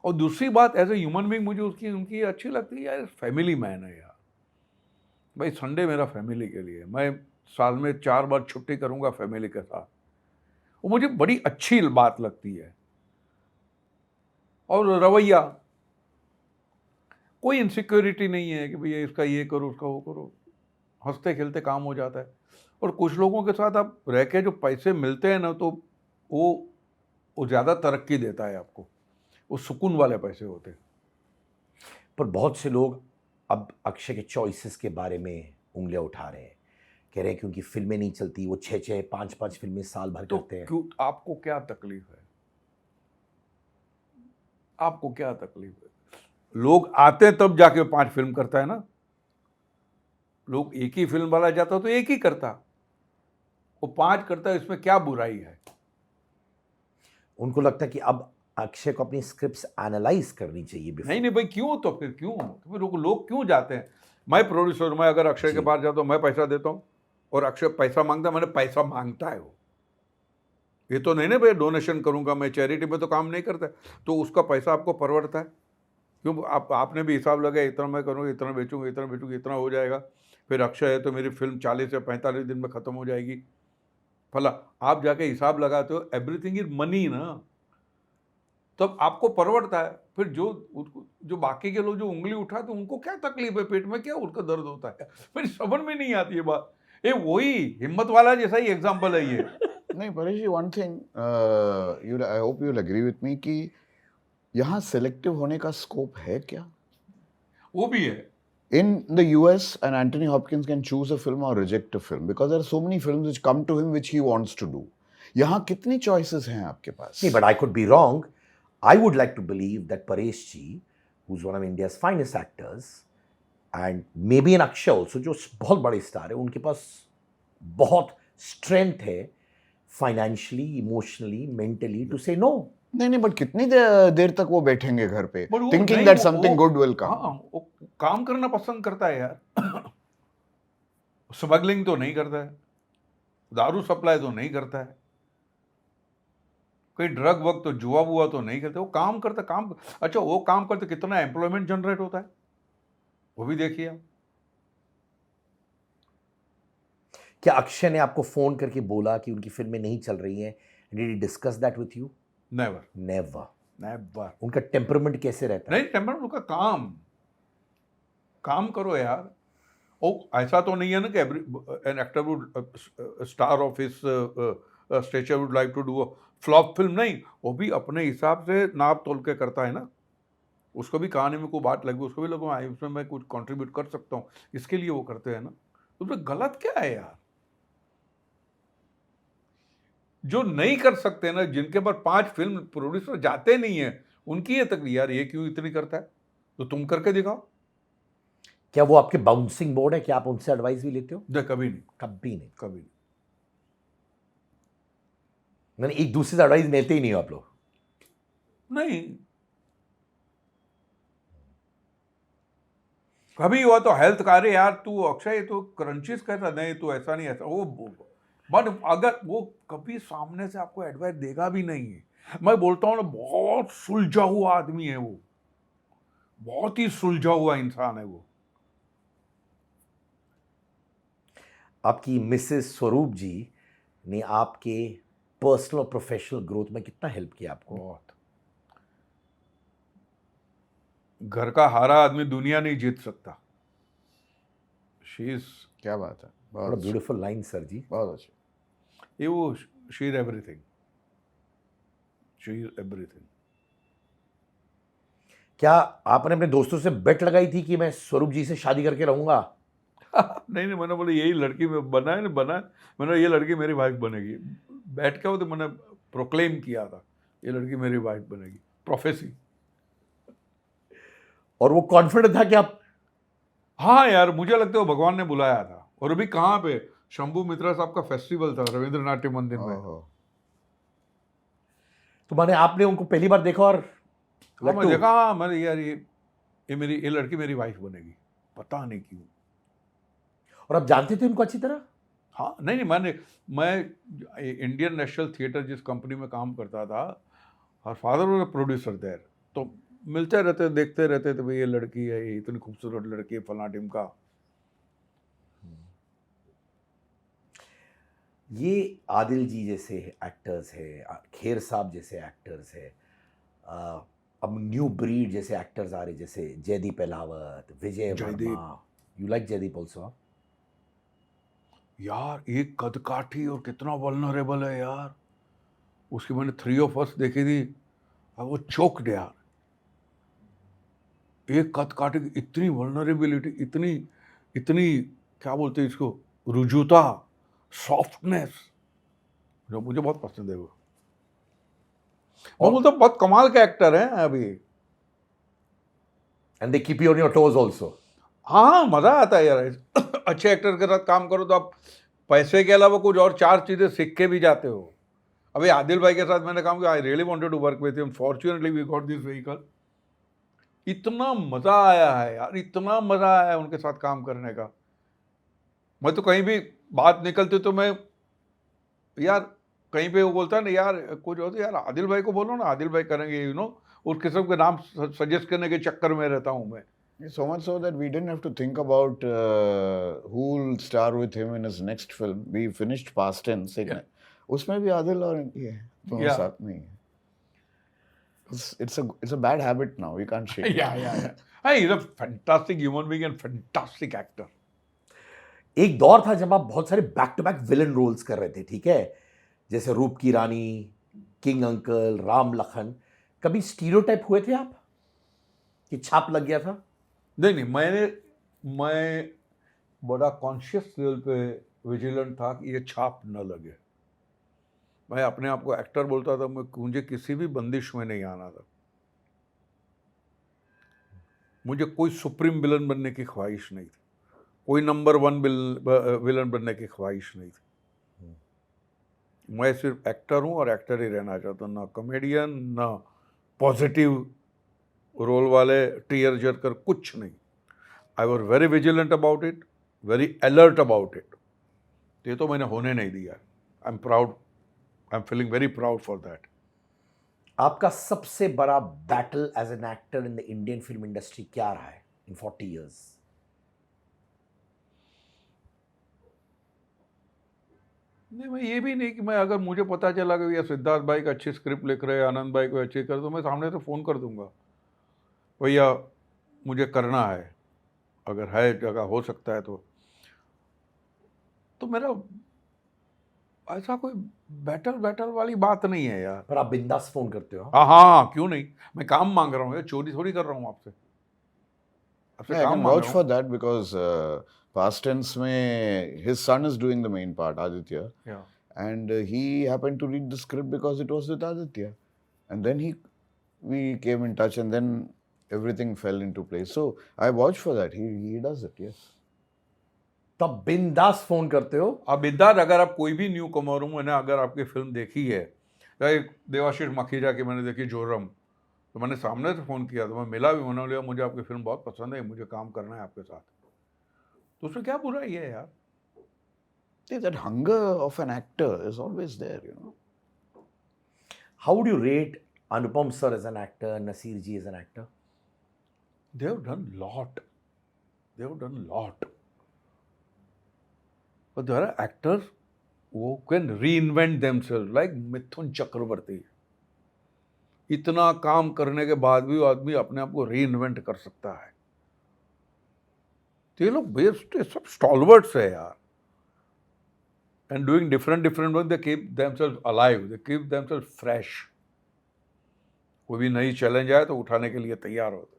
और दूसरी बात, एज ए ह्यूमन बीइंग मुझे उनकी अच्छी लगती है यार, फैमिली मैन है यार। भाई संडे मेरा फैमिली के लिए, मैं साल में 4 बार छुट्टी करूंगा फैमिली के साथ, वो मुझे बड़ी अच्छी बात लगती है। और रवैया, कोई इनसिक्योरिटी नहीं है कि भैया इसका ये करो उसका वो करो, हंसते खेलते काम हो जाता है। और कुछ लोगों के साथ आप रह के जो पैसे मिलते हैं ना, तो वो ज़्यादा तरक्की देता है आपको, वो सुकून वाले पैसे होते हैं। पर बहुत से लोग अब अक्षय के चॉइसेस के बारे में उंगलियां उठा रहे हैं, कह रहे हैं क्योंकि फिल्में नहीं चलती, वो 6-6, 5-5 फिल्में साल भर तो करते हैं। क्यों, आपको क्या तकलीफ है? आपको क्या तकलीफ है? लोग आते हैं तब जाके 5 फिल्म करता है ना। लोग एक ही फिल्म वाला जाता तो एक ही करता, वो 5 करता है, इसमें क्या बुराई है? उनको लगता है कि अब अक्षय को अपनी स्क्रिप्ट्स एनालाइज करनी चाहिए before। नहीं भाई, क्यों? तो फिर लोग क्यों जाते हैं? मैं प्रोड्यूसर, मैं अगर अक्षय के पास जाता हूँ, मैं पैसा देता हूँ, और अक्षय पैसा मांगता है, मैंने पैसा मांगता है वो, ये तो नहीं ना भाई डोनेशन करूंगा, मैं चैरिटी में तो काम नहीं करता, तो उसका पैसा आपको परवड़ता है क्यों? आपने भी हिसाब लगाया, इतना मैं करूँगा, इतना बेचूंगा, इतना हो जाएगा, फिर अक्षय है तो मेरी फिल्म 40 या 45 दिन में ख़त्म हो जाएगी, फला आप जाके हिसाब लगाते हो, एवरीथिंग इज मनी ना, तब आपको परवड़ता है। फिर जो बाकी के लोग जो उंगली उठाते हैं उनको क्या तकलीफ है, पेट में क्या उनका दर्द होता है, फिर समझ में नहीं आती है बात। ये वही हिम्मत वाला जैसा ही एग्जाम्पल है ये। नहीं Paresh ji, one thing you, I hope you will agree with me कि यहाँ सेलेक्टिव होने का स्कोप है क्या? वो भी है। In the US, an Anthony Hopkins can choose a film or reject a film because there are so many films which come to him which he wants to do. यहाँ कितनी choices हैं आपके पास? See, but I could be wrong. I would like to believe that Paresh ji, who's one of India's finest actors, and maybe an Akshay also, जो बहुत बड़े स्टार है, उनके पास बहुत स्ट्रेंथ है फाइनेंशियली, इमोशनली, मेंटली टू से नो। नहीं, बट कितनी देर तक वो बैठेंगे घर पे But वो thinking नहीं, that वो- something वो- good will come? हाँ, वो काम करना पसंद करता है यार। स्मगलिंग तो नहीं करता है, दारू सप्लाई तो नहीं करता है, कोई ड्रग वक्त तो जुआ बुआ तो नहीं करते, वो काम करता काम। अच्छा, वो काम करते कितना एम्प्लॉयमेंट जनरेट होता है वो भी देखिए आप। क्या अक्षय ने आपको फोन करके बोला कि उनकी फिल्में नहीं चल रही हैं? Did he discuss that with you? Never never. Never. उनका टेम्परामेंट कैसे रहता है? नहीं, टेम्परमेंट उनका काम करो यार। ओ ऐसा तो नहीं है ना कि an actor would star of his stature would like to do a flop film, नहीं, वो भी अपने हिसाब से नाप तोल के करता है ना। उसको भी कहानी में कोई बात लगी, उसको भी लगा इसमें मैं कुछ कंट्रीब्यूट कर सकता हूँ, इसके लिए वो करते हैं ना। तो उसमें गलत क्या है यार? जो नहीं कर सकते ना, जिनके पर 5 फिल्म प्रोड्यूसर जाते नहीं है, उनकी ये तकलीफ यार, ये क्यों इतनी करता है, तो तुम करके दिखाओ। क्या वो आपके बाउंसिंग बोर्ड है? क्या आप उनसे एडवाइस भी लेते हो? कभी नहीं, कभी नहीं। कभी नहीं। मैंने एक दूसरे से एडवाइस लेते ही नहीं हो आप लोग? नहीं, कभी हुआ तो हेल्थ का, अरे यार तू अक्षय तो क्रंचेस कहता, नहीं तू ऐसा नहीं ऐसा, वो बट अगर वो कभी सामने से आपको एडवाइस देगा भी नहीं है। मैं बोलता हूँ ना, बहुत सुलझा हुआ आदमी है वो, बहुत ही सुलझा हुआ इंसान है वो। आपकी मिसेस स्वरूप जी ने आपके पर्सनल और प्रोफेशनल ग्रोथ में कितना हेल्प किया आपको? बहुत। घर का हारा आदमी दुनिया नहीं जीत सकता। शी इज, क्या बात है, बड़ा बहुत ब्यूटीफुल लाइन सर जी। बहुत अच्छा। ये वो she is everything, she is everything. क्या आपने अपने दोस्तों से बेट लगाई थी कि मैं स्वरूप जी से शादी करके रहूंगा? नहीं, मैंने बोला यही लड़की में बना है ना, मैंने ये लड़की मेरी वाइफ बनेगी। बैठ के वो तो मैंने प्रोक्लेम किया था, ये लड़की मेरी वाइफ बनेगी, प्रोफेसी। और वो कॉन्फिडेंट था कि आप? हाँ यार, मुझे लगता है वो भगवान ने बुलाया था। और अभी कहाँ पे, शंभू मित्रा साहब का फेस्टिवल था रविंद्र नाट्य मंदिर में। ओहो। तो मैंने आपने उनको पहली बार देखा और हाँ, मैं देखा, हाँ मैंने यार ये लड़की मेरी वाइफ बनेगी, पता नहीं क्यों। और आप जानते थे उनको अच्छी तरह? हाँ, नहीं, मैं इंडियन नेशनल थिएटर जिस कंपनी में काम करता था, और father was a producer there, तो मिलते रहते, देखते रहते थे, भाई ये लड़की है, ये इतनी खूबसूरत लड़की है, फला टिमका। ये आदिल जी जैसे एक्टर्स है, खेर साहब जैसे एक्टर्स है, अब न्यू ब्रीड जैसे एक्टर्स आ रहे, जैसे Jaideep Ahlawat, Vijay Jaideep. Varma. You like Jaideep also? यार एक कद काठी और कितना वल्नरेबल है यार। उसकी मैंने 3 ऑफ अस देखी थी, और वो चोक्ड यार। एक कद काठी की इतनी वल्नरेबिलिटी, इतनी क्या बोलते हैं इसको, रुजुता, सॉफ्टनेस, जो मुझे बहुत पसंद है वो। और बोलता बहुत कमाल के एक्टर हैं अभी। And they keep you on your toes also? हाँ, मजा आता है यार। अच्छे एक्टर के साथ काम करो तो आप पैसे के अलावा कुछ और 4 चीजें सीख के भी जाते हो। अभी आदिल भाई के साथ मैंने काम किया, I really wanted to work with him, fortunately we got this vehicle. इतना मजा आया है यार, इतना मजा आया है उनके साथ काम करने का। मैं तो कहीं भी बात निकलती तो मैं यार कहीं पे वो बोलता है ना यार, कुछ होता है यार, आदिल भाई को बोलो ना, आदिल भाई करेंगे, उस किस्म के नाम सजेस्ट करने के चक्कर में रहता हूँ मैं। So much so that we didn't have to think about who will star with him in his next film. We finished Past Tense. Yeah. उसमें भी आदिल और ये दोनों Yeah. साथ में ही है. It's a bad habit now. We can't shake it. Yeah. Hey, he's a fantastic human being and fantastic actor. एक दौर था जब आप बहुत सारे back to back villain roles कर रहे थे, ठीक है, जैसे रूप की रानी, किंग अंकल, राम लखन। कभी स्टीरियोटाइप हुए थे आप कि छाप लग गया था? नहीं, मैं बड़ा कॉन्शियस लेवल पे विजिलेंट था कि ये छाप न लगे। मैं अपने आप को एक्टर बोलता था, मुझे किसी भी बंदिश में नहीं आना था। मुझे कोई सुप्रीम विलन बनने की ख्वाहिश नहीं थी, कोई नंबर 1 विलन बनने की ख्वाहिश नहीं थी। मैं सिर्फ एक्टर हूँ और एक्टर ही रहना चाहता हूँ, ना कॉमेडियन, ना पॉजिटिव रोल वाले टीयर जरकर, कुछ नहीं। I was very vigilant about it, very alert about it. ये तो मैंने होने नहीं दिया। I am proud, I am feeling very proud for that. आपका सबसे बड़ा battle as an actor in the Indian film industry क्या रहा है इन 40 इयर्स? नहीं, मैं ये भी नहीं कि मैं, अगर मुझे पता चला कि भैया सिद्धार्थ भाई का अच्छी स्क्रिप्ट लिख रहे हैं, आनंद भाई को अच्छी कर, तो मैं सामने से फ़ोन कर दूंगा, भैया मुझे करना है, अगर है जगह, हो सकता है तो मेरा ऐसा कोई बैटल वाली बात नहीं है यार। पर आप बिंदास फोन करते हो? हाँ, क्यों नहीं। मैं काम मांग रहा हूँ यार, चोरी थोड़ी कर रहा हूँ आपसे Yeah, I काम can मांग vouch रहा for हूँ। that because Past Tense में his son is doing the main part, Aditya. Yeah. And he happened to read the script because it was with Aditya. And then we came in touch and then everything fell into place. So I vouch for that. He does it, yes. तब बिंदास फोन करते हो? अब इधर अगर आप कोई भी न्यू कमर हूँ, मैंने अगर आपकी फिल्म देखी है, लाइक देवाशीष मखीजा की मैंने देखी जोरम, तो मैंने सामने से फ़ोन किया, तो मैं मिला भी, उन्होंने बोला मुझे आपकी फिल्म बहुत पसंद है, मुझे काम करना है आपके साथ। तो उसमें क्या बुराई है यार? See, that hunger of an actor is always there, you know. How would you rate Anupam sir as an actor, Nasir ji as an actor? They have done lot. But there are actors who can reinvent themselves, like Mithun Chakraborty. इतना काम करने के बाद भी वो आदमी अपने आप को रीइन्वेंट कर सकता है। तो ये लोग बेस्ट, सब स्टॉलवर्ड्स है यार, and doing different work, they keep themselves alive, they keep themselves fresh. कोई भी नई चैलेंज आए तो उठाने के लिए तैयार होते,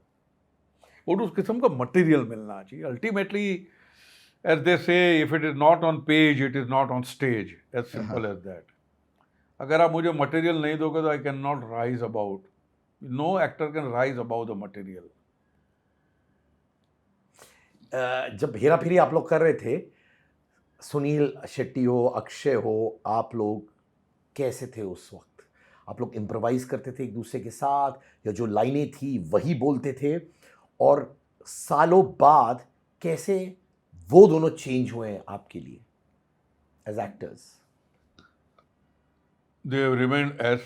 और उस किस्म का मटेरियल मिलना चाहिए। Ultimately, as they say, if it is not on page, it is not on stage. As simple as that. अगर आप मुझे मटेरियल नहीं दोगे तो I can not rise about, no actor can rise about the material. जब हेरा फेरी आप लोग कर रहे थे, सुनील शेट्टी हो, अक्षय हो, आप लोग कैसे थे उस वक्त? आप लोग इम्प्रोवाइज करते थे एक दूसरे के साथ, या जो लाइनें थी वही बोलते थे? और सालों बाद कैसे वो दोनों चेंज हुए हैं आपके लिए as actors? They have remained as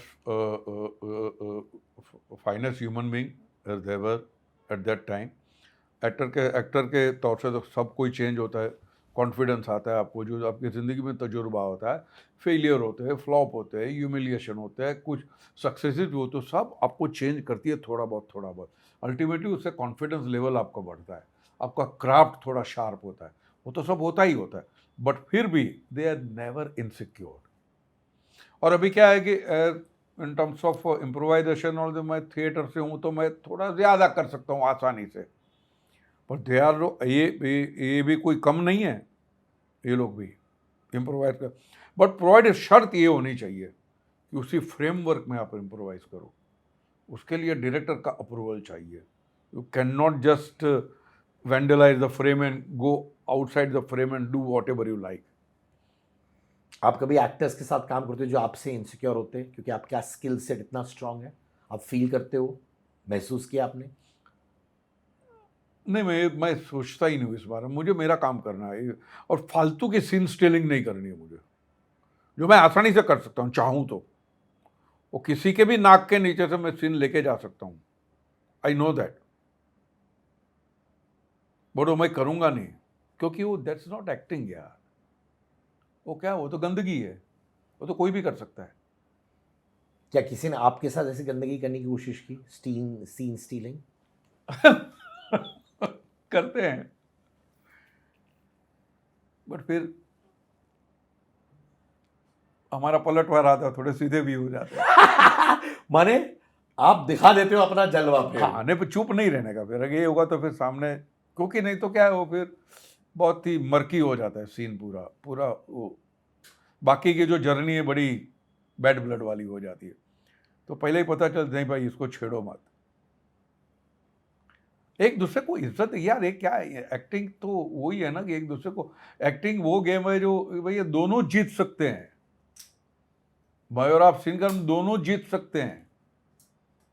finest human being as they were at that time. Actor के तौर से तो सब कोई चेंज होता है, कॉन्फिडेंस आता है आपको, जो आपकी ज़िंदगी में तजुर्बा होता है, फेलियर होते हैं, फ्लॉप होते हैं, ह्यूमिलिएशन होते हैं, कुछ सक्सेसेस भी होते हैं, सब आपको चेंज करती है थोड़ा बहुत। अल्टीमेटली उससे कॉन्फिडेंस लेवल आपका बढ़ता है, आपका क्राफ्ट थोड़ा शार्प होता है, वो तो सब होता ही होता है, बट फिर भी दे आर नेवर इनसिक्योर। और अभी क्या है कि इन टर्म्स ऑफ इम्प्रोवाइजेशन, और मैं थिएटर से हूँ तो मैं थोड़ा ज़्यादा कर सकता हूँ आसानी से, पर दे आर, ये भी कोई कम नहीं है, ये लोग भी इम्प्रोवाइज कर, बट प्रोवाइड शर्त ये होनी चाहिए कि उसी फ्रेमवर्क में आप इम्प्रोवाइज करो, उसके लिए डायरेक्टर का अप्रूवल चाहिए। You can not just vandalise the frame and go outside the frame and do what ever you like. आप कभी एक्टर्स के साथ काम करते हो जो आपसे इनसिक्योर होते हैं क्योंकि आपका स्किल सेट इतना स्ट्रांग है? आप फील करते हो, महसूस किया आपने? नहीं, मैं सोचता ही नहीं हूँ इस बारे में। मुझे मेरा काम करना है और फालतू की सीन स्टेलिंग नहीं करनी है मुझे। जो मैं आसानी से कर सकता हूँ चाहूँ तो। वो किसी के भी नाक के नीचे से मैं सीन लेके जा सकता हूँ, आई नो दैट, बट वो मैं करूँगा नहीं, क्योंकि वो दैट्स नॉट एक्टिंग यार। वो क्या, वो तो गंदगी है, वो तो कोई भी कर सकता है। क्या किसी ने आपके साथ ऐसी गंदगी करने की कोशिश की, सीन स्टीलिंग? करते हैं, बट फिर हमारा पलटवार आता है, थोड़े सीधे भी हो जाते हैं। माने आप दिखा देते हो अपना जलवा फिर। हाँ, आने पे चुप नहीं रहने का, फिर अगर ये होगा तो फिर सामने, क्योंकि नहीं तो क्या है, वो फिर बहुत ही मर्की हो जाता है सीन पूरा पूरा। वो बाकी की जो जर्नी है बड़ी बैड ब्लड वाली हो जाती है, तो पहले ही पता चल नहीं भाई इसको छेड़ो मत। एक दूसरे को इज्जत यार, एक क्या है एक्टिंग, तो वही है ना कि एक दूसरे को, एक्टिंग वो गेम है जो भाई ये दोनों जीत सकते हैं, भाई और आप सीन कर दोनों जीत सकते हैं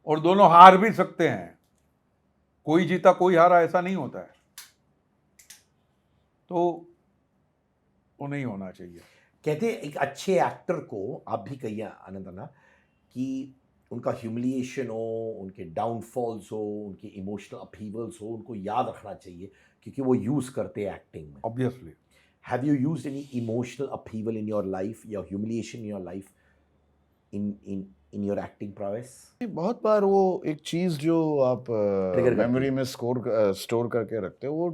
और दोनों हार भी सकते हैं, कोई जीता कोई हारा ऐसा नहीं होता है, तो वो नहीं होना चाहिए। कहते हैं एक अच्छे एक्टर को, आप भी कहिए आनंद अन्ना, कि उनका ह्यूमिलिएशन हो, उनके डाउनफॉल्स हो, उनके इमोशनल अपहीवल्स हो, उनको याद रखना चाहिए क्योंकि वो यूज़ करते हैं एक्टिंग में। Obviously. Have you used any emotional upheaval in your life या humiliation in your life in your acting prowess? बहुत बार वो एक चीज़ जो आप Trigger करती मेमोरी है। में स्टोर करके रखते हो, वो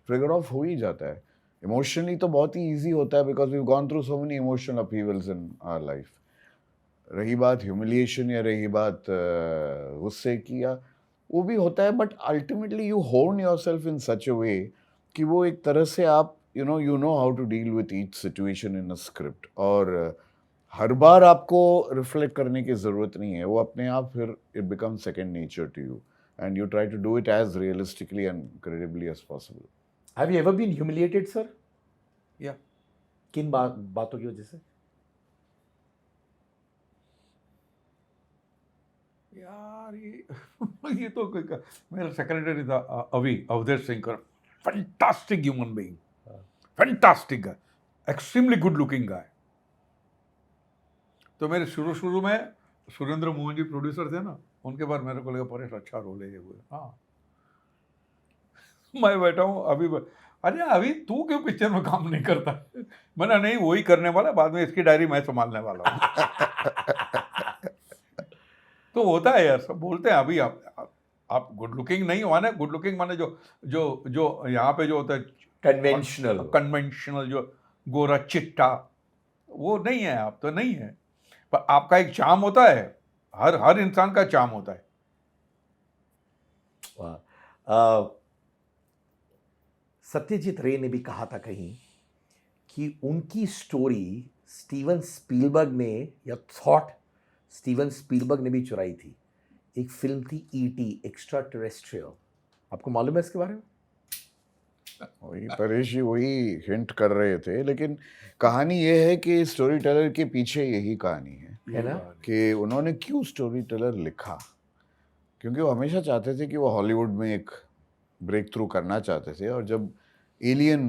ट्रिगर ऑफ हो ही जाता है। इमोशनली तो बहुत ही इजी होता है, because we gone through so many emotional upheavals in our life. रही बात ह्यूमिलिएशन या रही बात गुस्से की, या वो भी होता है, but ultimately you hone yourself in such a way कि वो एक तरह से आप you know how to deal with each situation in a script, और हर बार आपको रिफ्लेक्ट करने की ज़रूरत नहीं है, वो अपने आप फिर it become second nature to you, and you try to do it as realistically and credibly as possible. Have you ever been humiliated sir? या किन बातों की वजह से? यार ये तो मेरा सेक्रेटरी था Awadhesh Singh, fantastic human being, fantastic guy, extremely good looking guy. तो मेरे शुरू में सुरेंद्र मोहन जी प्रोड्यूसर थे ना, उनके बाद मेरे को लगा परेश अच्छा रोल है ये वो। हाँ, मैं बैठा हूँ अरे अभी तू क्यों पिक्चर में काम नहीं करता? मैंने नहीं, वही करने वाला, बाद में इसकी डायरी मैं संभालने वाला हूँ। तो होता है यार, सब बोलते हैं अभी आप गुड लुकिंग नहीं हुआ ना, गुड लुकिंग माने जो यहाँ पे जो होता है कन्वेंशनल जो गोरा चिट्टा, वो नहीं है, आप तो नहीं है, पर आपका एक चार्म होता है, हर इंसान का चार्म होता है। सत्यजीत रे ने भी कहा था कहीं कि उनकी स्टोरी स्टीवन स्पीलबर्ग ने, या थॉट स्टीवन स्पीलबर्ग ने भी चुराई थी। एक फिल्म थी ईटी, एक्स्ट्रा टेरेस्ट्रियल, आपको मालूम है इसके बारे में? वही परेश जी वही हिंट कर रहे थे, लेकिन कहानी ये है कि स्टोरी टेलर के पीछे यही कहानी है ना? कि उन्होंने क्यों स्टोरी टेलर लिखा, क्योंकि वो हमेशा चाहते थे कि वो हॉलीवुड में एक ब्रेक थ्रू करना चाहते थे, और जब एलियन,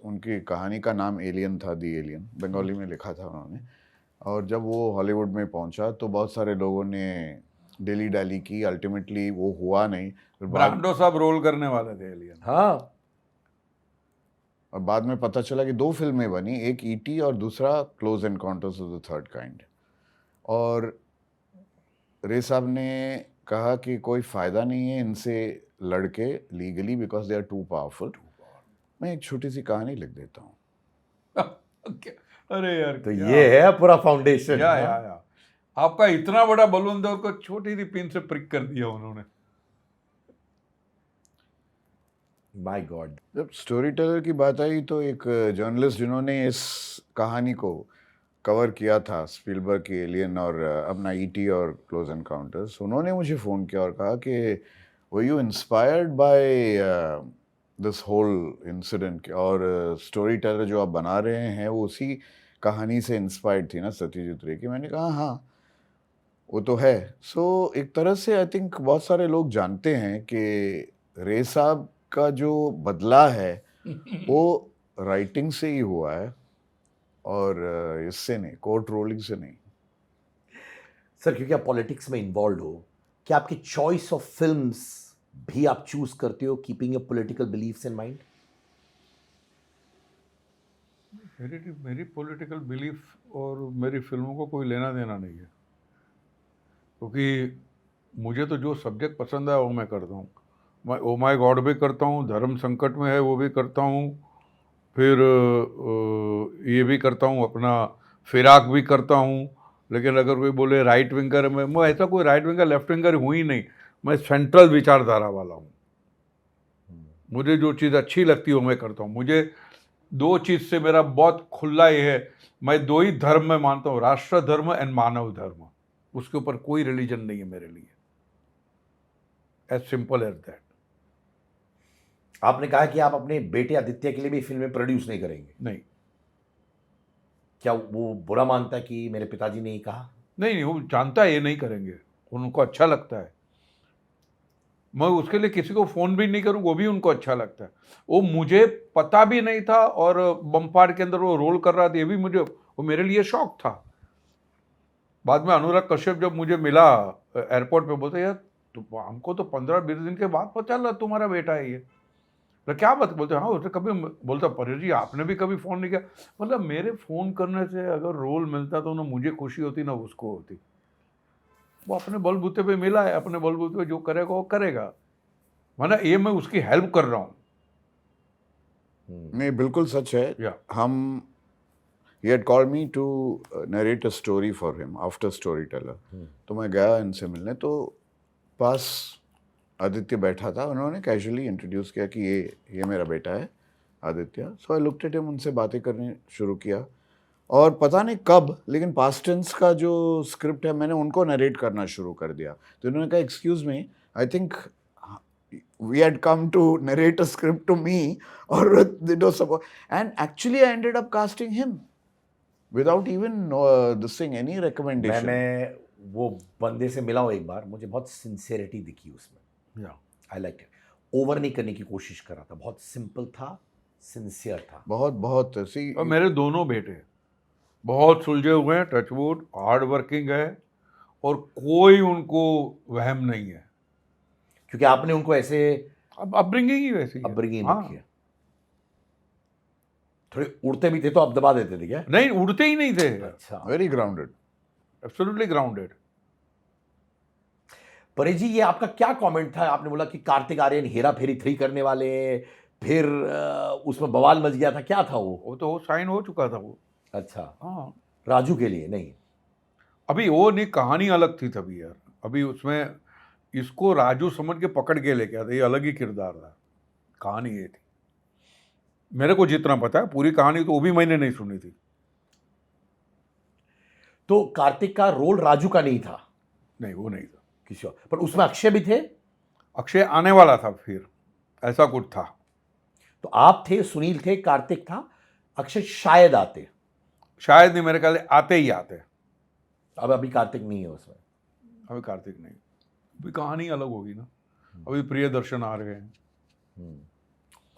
उनकी कहानी का नाम एलियन था, दी एलियन बंगाली में लिखा था उन्होंने, और जब वो हॉलीवुड में पहुंचा तो बहुत सारे लोगों ने डेली डाली की, अल्टीमेटली वो हुआ नहीं। ब्रांडो साहब रोल करने वाले थे एलियन। हाँ, और बाद में पता चला कि 2 फिल्में बनी, एक ईटी और दूसरा close encounters of the third kind. और रे साहब ने कहा कि कोई फ़ायदा नहीं है इनसे लड़के legally, because they are too powerful, मैं एक छोटी सी कहानी लिख देता हूँ। अरे यार, तो ये है पूरा फाउंडेशन। या आपका इतना बड़ा बलून था, उसको छोटी सी पिन से प्रिक कर दिया उन्होंने। My God. जब स्टोरी टेलर की बात आई तो एक जर्नलिस्ट जिन्होंने इस कहानी को कवर किया था, स्पीलबर्ग की एलियन और अपना ईटी और क्लोज एनकाउंटर्स, उन्होंने मुझे फ़ोन किया और कहा कि were you inspired by this whole incident, और स्टोरी टेलर जो आप बना रहे हैं वो उसी कहानी से इंस्पायर्ड थी ना सत्यजीत रे की? मैंने कहा हाँ वो तो है। सो एक तरह से आई थिंक बहुत सारे लोग जानते हैं कि रे साहब का जो बदला है वो राइटिंग से ही हुआ है, और इससे नहीं, कोर्ट रोलिंग से नहीं। सर क्योंकि आप पॉलिटिक्स में इन्वॉल्व हो, क्या आपकी चॉइस ऑफ फिल्म्स भी आप चूज करते हो keeping your political beliefs in mind? मेरी पॉलिटिकल बिलीफ और मेरी फिल्मों को कोई लेना देना नहीं है, क्योंकि मुझे तो जो सब्जेक्ट पसंद है वो मैं करता हूँ। मैं ओ माय गॉड भी करता हूँ, धर्म संकट में है वो भी करता हूँ, फिर ये भी करता हूँ, अपना फिराक भी करता हूँ। लेकिन अगर कोई बोले राइट विंगर है, मैं ऐसा कोई राइट विंगर लेफ्ट विंगर हूँ ही नहीं, मैं सेंट्रल विचारधारा वाला हूँ। मुझे जो चीज़ अच्छी लगती है वो मैं करता हूँ। मुझे दो चीज़ से मेरा बहुत खुला ये है, मैं दो ही धर्म में मानता हूँ, राष्ट्र धर्म एंड मानव धर्म। उसके ऊपर कोई रिलीजन नहीं है मेरे लिए, एज सिंपल एज दैट। आपने कहा कि आप अपने बेटे आदित्य के लिए भी फिल्में प्रोड्यूस नहीं करेंगे, नहीं क्या वो बुरा मानता है कि मेरे पिताजी ने ही कहा? नहीं, वो जानता है ये नहीं करेंगे, उनको अच्छा लगता है। मैं उसके लिए किसी को फ़ोन भी नहीं करूँ, वो भी उनको अच्छा लगता है। वो मुझे पता भी नहीं था, और बम्पार के अंदर वो रोल कर रहा था, ये भी मुझे, वो मेरे लिए शौक था। बाद में अनुराग कश्यप जब मुझे मिला एयरपोर्ट पे, बोलते यार तो हमको तो 15-20 दिन के बाद पता चला तुम्हारा बेटा है ये। तो क्या बात, बोलते हाँ उसने कभी, बोलता परेश जी आपने भी कभी फ़ोन नहीं किया। मतलब मेरे फ़ोन करने से अगर रोल मिलता तो ना मुझे खुशी होती ना उसको होती। वो अपने बलबूते पे मिला है, अपने बलबूते पे जो करेगा वो करेगा, वरना ये मैं उसकी हेल्प कर रहा हूँ। नहीं, बिल्कुल सच है। या हम he had called me to narrate a story for him after storyteller। तो मैं गया इनसे मिलने, तो पास आदित्य बैठा था, उन्होंने कैजुअली इंट्रोड्यूस किया कि ये मेरा बेटा है आदित्य। सो आई लुक्ड एट हिम, उनसे बातें करनी शुरू किया, और पता नहीं कब, लेकिन पास्ट टेंस का जो स्क्रिप्ट है मैंने उनको नरेट करना शुरू कर दिया। तो इन्होंने कहा excuse me, I think we had come to narrate a script to me, or they don't support, and actually I ended up casting him without even this thing, any recommendation। मैं वो बंदे से मिला हूँ एक बार, मुझे बहुत सिंसियरिटी दिखी उसमें। या आई लाइक इट। ओवर नहीं करने की कोशिश कर रहा था, बहुत सिंपल था, सिंसियर था। बहुत बहुत सी। और मेरे दोनों बेटे बहुत सुलझे हुए हैं, टचवुड, हार्ड वर्किंग है, और कोई उनको वहम नहीं है। क्योंकि आपने उनको ऐसे अब अपब्रिंगिंग ही वैसी है। अपब्रिंगिंग हाँ, रखी है। थोड़े उड़ते भी थे तो आप दबा देते थे क्या? नहीं उड़ते ही नहीं थे, अच्छा। Very grounded. Absolutely grounded. Paresh ji, ये आपका क्या कमेंट था? आपने बोला कि कार्तिक आर्यन हेरा फेरी 3 करने वाले, फिर उसमें बवाल मच गया था, क्या था वो? वो तो साइन हो चुका था वो। अच्छा, हाँ, राजू के लिए नहीं? अभी वो नहीं, कहानी अलग थी तभी यार। अभी उसमें इसको राजू समझ के पकड़ के लेके आता, ये अलग ही किरदार था, कहानी ये थी। मेरे को जितना पता है, पूरी कहानी तो वो भी मैंने नहीं सुनी थी। तो कार्तिक का रोल राजू का नहीं था, नहीं वो नहीं था, किसी और, पर उसमें अक्षय भी थे। अक्षय आने वाला था, फिर ऐसा कुछ था। तो आप थे, सुनील थे, कार्तिक था, अक्षय शायद आते। शायद नहीं, मेरे ख्याल से आते ही आते। अब अभी कार्तिक नहीं है उसमें। अभी कार्तिक नहीं, अभी कहानी अलग होगी ना। अभी प्रियदर्शन आ रहे हैं।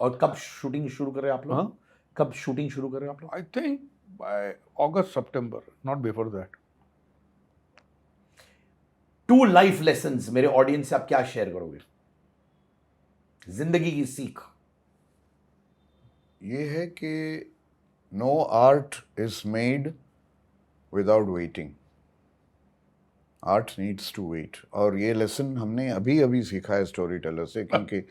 और कब शूटिंग शुरू कर रहे हैं आप लोग? हाँ? कब शूटिंग शुरू कर रहे हैं आप लोग? I think by August September, not before that. 2 life lessons मेरे ऑडियंस से आप क्या शेयर करोगे? जिंदगी की सीख। ये है कि no art is made without waiting, art needs to wait. और ये लेसन हमने अभी अभी सीखा है स्टोरी टेलर से, क्योंकि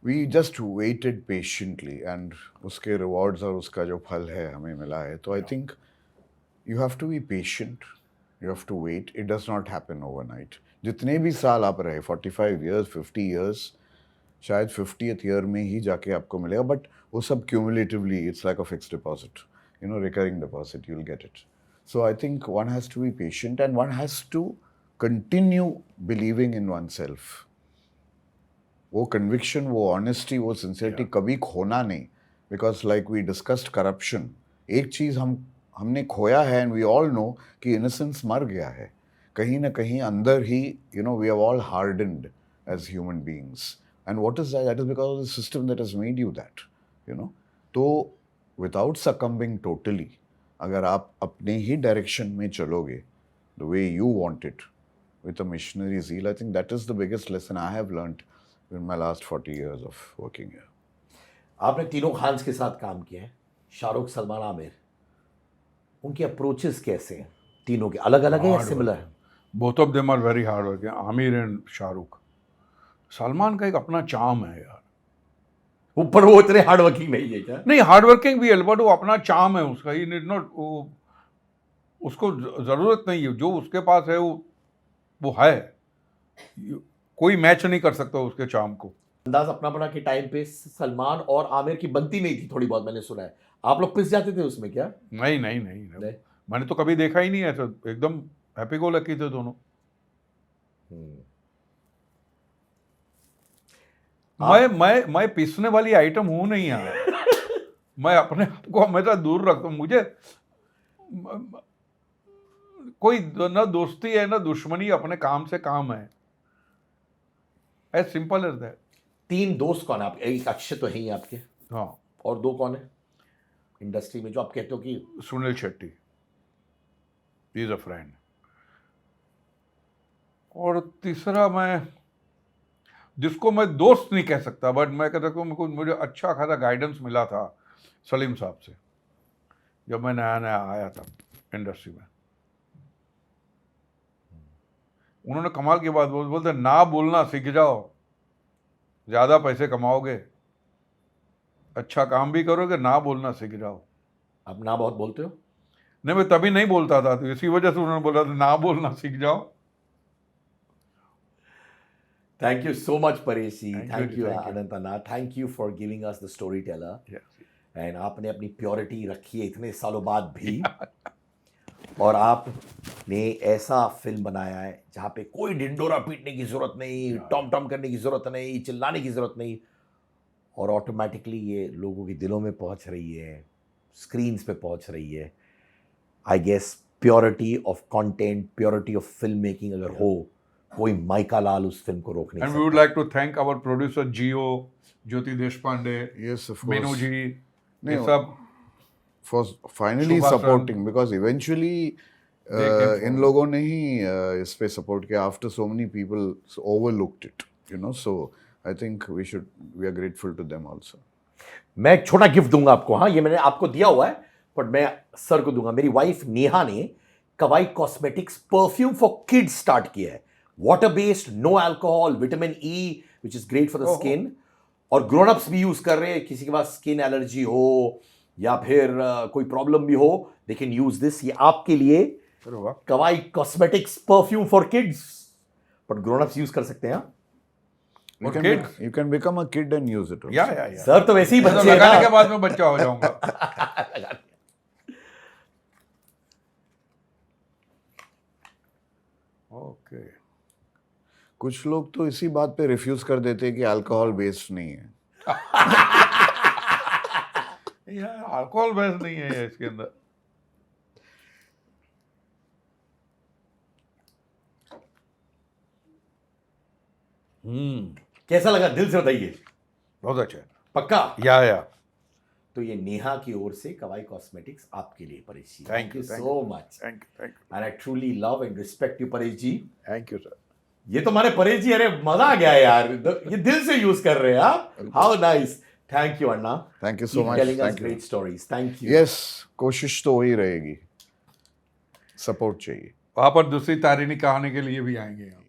we just waited patiently, and उसके रिवॉर्ड्स और उसका जो फल है हमें मिला है। तो I think you have to be patient, you have to wait, it does not happen overnight. जितने भी साल आप रहे, 45 ईयर्स, 50 ईयर्स, शायद 50th ईयर में ही जाके आपको मिलेगा, बट वो सब cumulatively, it's like a fixed deposit, you know, recurring deposit, you will get it. So I think one has to be patient, and one has to continue believing in oneself. वो कन्विक्शन, वो ऑनेस्टी, वो सिंसियरिटी कभी खोना नहीं। Because like we discussed corruption, एक चीज़ हमने खोया है, एंड वी ऑल नो कि इनोसेंस मर गया है कहीं ना कहीं अंदर ही। You no, we have all hardened as human beings, and what is that? That is because of the system that has made you that, you know। तो without succumbing totally, अगर आप अपने ही डायरेक्शन में चलोगे the way you want it with a missionary zeal, I think that is the biggest lesson I have learned in my last 40 years of working here. आपने तीनों खान्स के साथ काम किया है, शाहरुख, सलमान, आमिर। उनके अप्रोचेस कैसे हैं? तीनों के अलग अलग है या सिमिलर है? Both of them are very hard working, Aamir and Shahrukh. Salman का एक अपना चार्म है यार, ऊपर वो इतने हार्ड वर्किंग नहीं है क्या? नहीं हार्ड वर्किंग भी है, बट वो अपना चार्म है उसका, ही नीड नॉट, उसको ज़रूरत नहीं है, जो उसके पास है वो है, कोई मैच नहीं कर सकता उसके चार्म को। अंदाज अपना बना के टाइम पे सलमान और आमिर की बनती नहीं थी, थोड़ी बहुत मैंने सुना है। आप लोग पिस जाते थे उसमें क्या? नहीं नहीं नहीं, नहीं। मैंने तो कभी देखा ही नहीं ऐसा, एकदम हैप्पी गो लकी थे दोनों। मैं पिसने वाली आइटम हूं नहीं यार। मैं अपने आप को हमेशा दूर रखता हूं। मुझे कोई ना दोस्ती है ना दुश्मनी, अपने काम से काम है, एज सिंपल एज दैट। 3 दोस्त कौन है आप? एक अक्षय तो है ही आपके, हाँ, और 2 कौन है इंडस्ट्री में जो आप कहते हो कि? सुनील शेट्टी, ही इज अ फ्रेंड। और तीसरा मैं, जिसको मैं दोस्त नहीं कह सकता, बट मैं कह सकता हूँ मुझे अच्छा खासा गाइडेंस मिला था सलीम साहब से, जब मैं नया नया आया था इंडस्ट्री में। उन्होंने कमाल की बात बोलते, ना बोलना सीख जाओ, ज़्यादा पैसे कमाओगे, अच्छा काम भी करोगे, ना बोलना सीख जाओ। आप ना बहुत बोलते हो? नहीं, मैं तभी नहीं बोलता था, तो इसी वजह से उन्होंने बोला था ना बोलना सीख जाओ। Thank you so much, Paresh ji. Thank Thank you, you, thank you. Anantana. Thank you for giving us the storyteller. And आपने अपनी प्योरिटी रखी है इतने सालों बाद भी। और आपने ऐसा फिल्म बनाया है जहाँ पे कोई ढिंडोरा पीटने की जरूरत नहीं, टॉम टॉम करने की जरूरत नहीं, चिल्लाने की जरूरत नहीं, और ऑटोमेटिकली ये लोगों के दिलों में पहुँच रही है, स्क्रीन्स पे पहुँच रही है। I guess purity of content, purity of film making अगर हो, कोई माइका लाल उस फिल्म को रोक नहीं एंड सकता। We would like to thank our producer Jio, Jyoti Deshpande, Yes, of course. Meenu ji, ये नहीं, सब for finally Subhasan. supporting, because eventually came इन लोगों ने ही इस पे सपोर्ट किया after so many people overlooked it, you know, so I think we are grateful to them also. मैं एक छोटा गिफ्ट दूंगा आपको। हाँ, ये मैंने आपको दिया हुआ है, बट मैं सर को दूंगा। मेरी वाइफ नेहा ने kawaii cosmetics perfume for kids start किया है, water based, no alcohol, vitamin E which is great for the skin, और ग्रोन अप्स भी यूज कर रहे हैं। किसी के पास स्किन एलर्जी हो या फिर कोई प्रॉब्लम भी हो, दे कैन यूज दिस। ये आपके लिए kawaii cosmetics perfume for kids, but grown ups use कर सकते हैं। You can become a kid and use it also. या सर तो वैसे ही बच्चे हैं लगाने ना। के बाद मैं बच्चा हो जाऊंगा। ओके, कुछ लोग तो इसी बात पे रिफ्यूज कर देते हैं कि अल्कोहल बेस्ड नहीं है। यार अल्कोहल बेस नहीं है ये इसके अंदर। कैसा लगा, दिल से बताइए। बहुत अच्छा है। पक्का? या तो ये नेहा की ओर से कवाई कॉस्मेटिक्स आपके लिए, Paresh ji. Thank you, so much, thank you and I truly love and respect you Paresh ji. Thank you sir. ये तो हमारे परेश जी, अरे मजा आ गया यार, ये दिल से यूज कर रहे हैं आप। How nice, thank you Anna. Thank you so much. Telling us Thank you. Great stories, thank you. Yes, कोशिश तो वही रहेगी, सपोर्ट चाहिए। वहां पर दूसरी तारीनी कहानी के लिए भी आएंगे हम।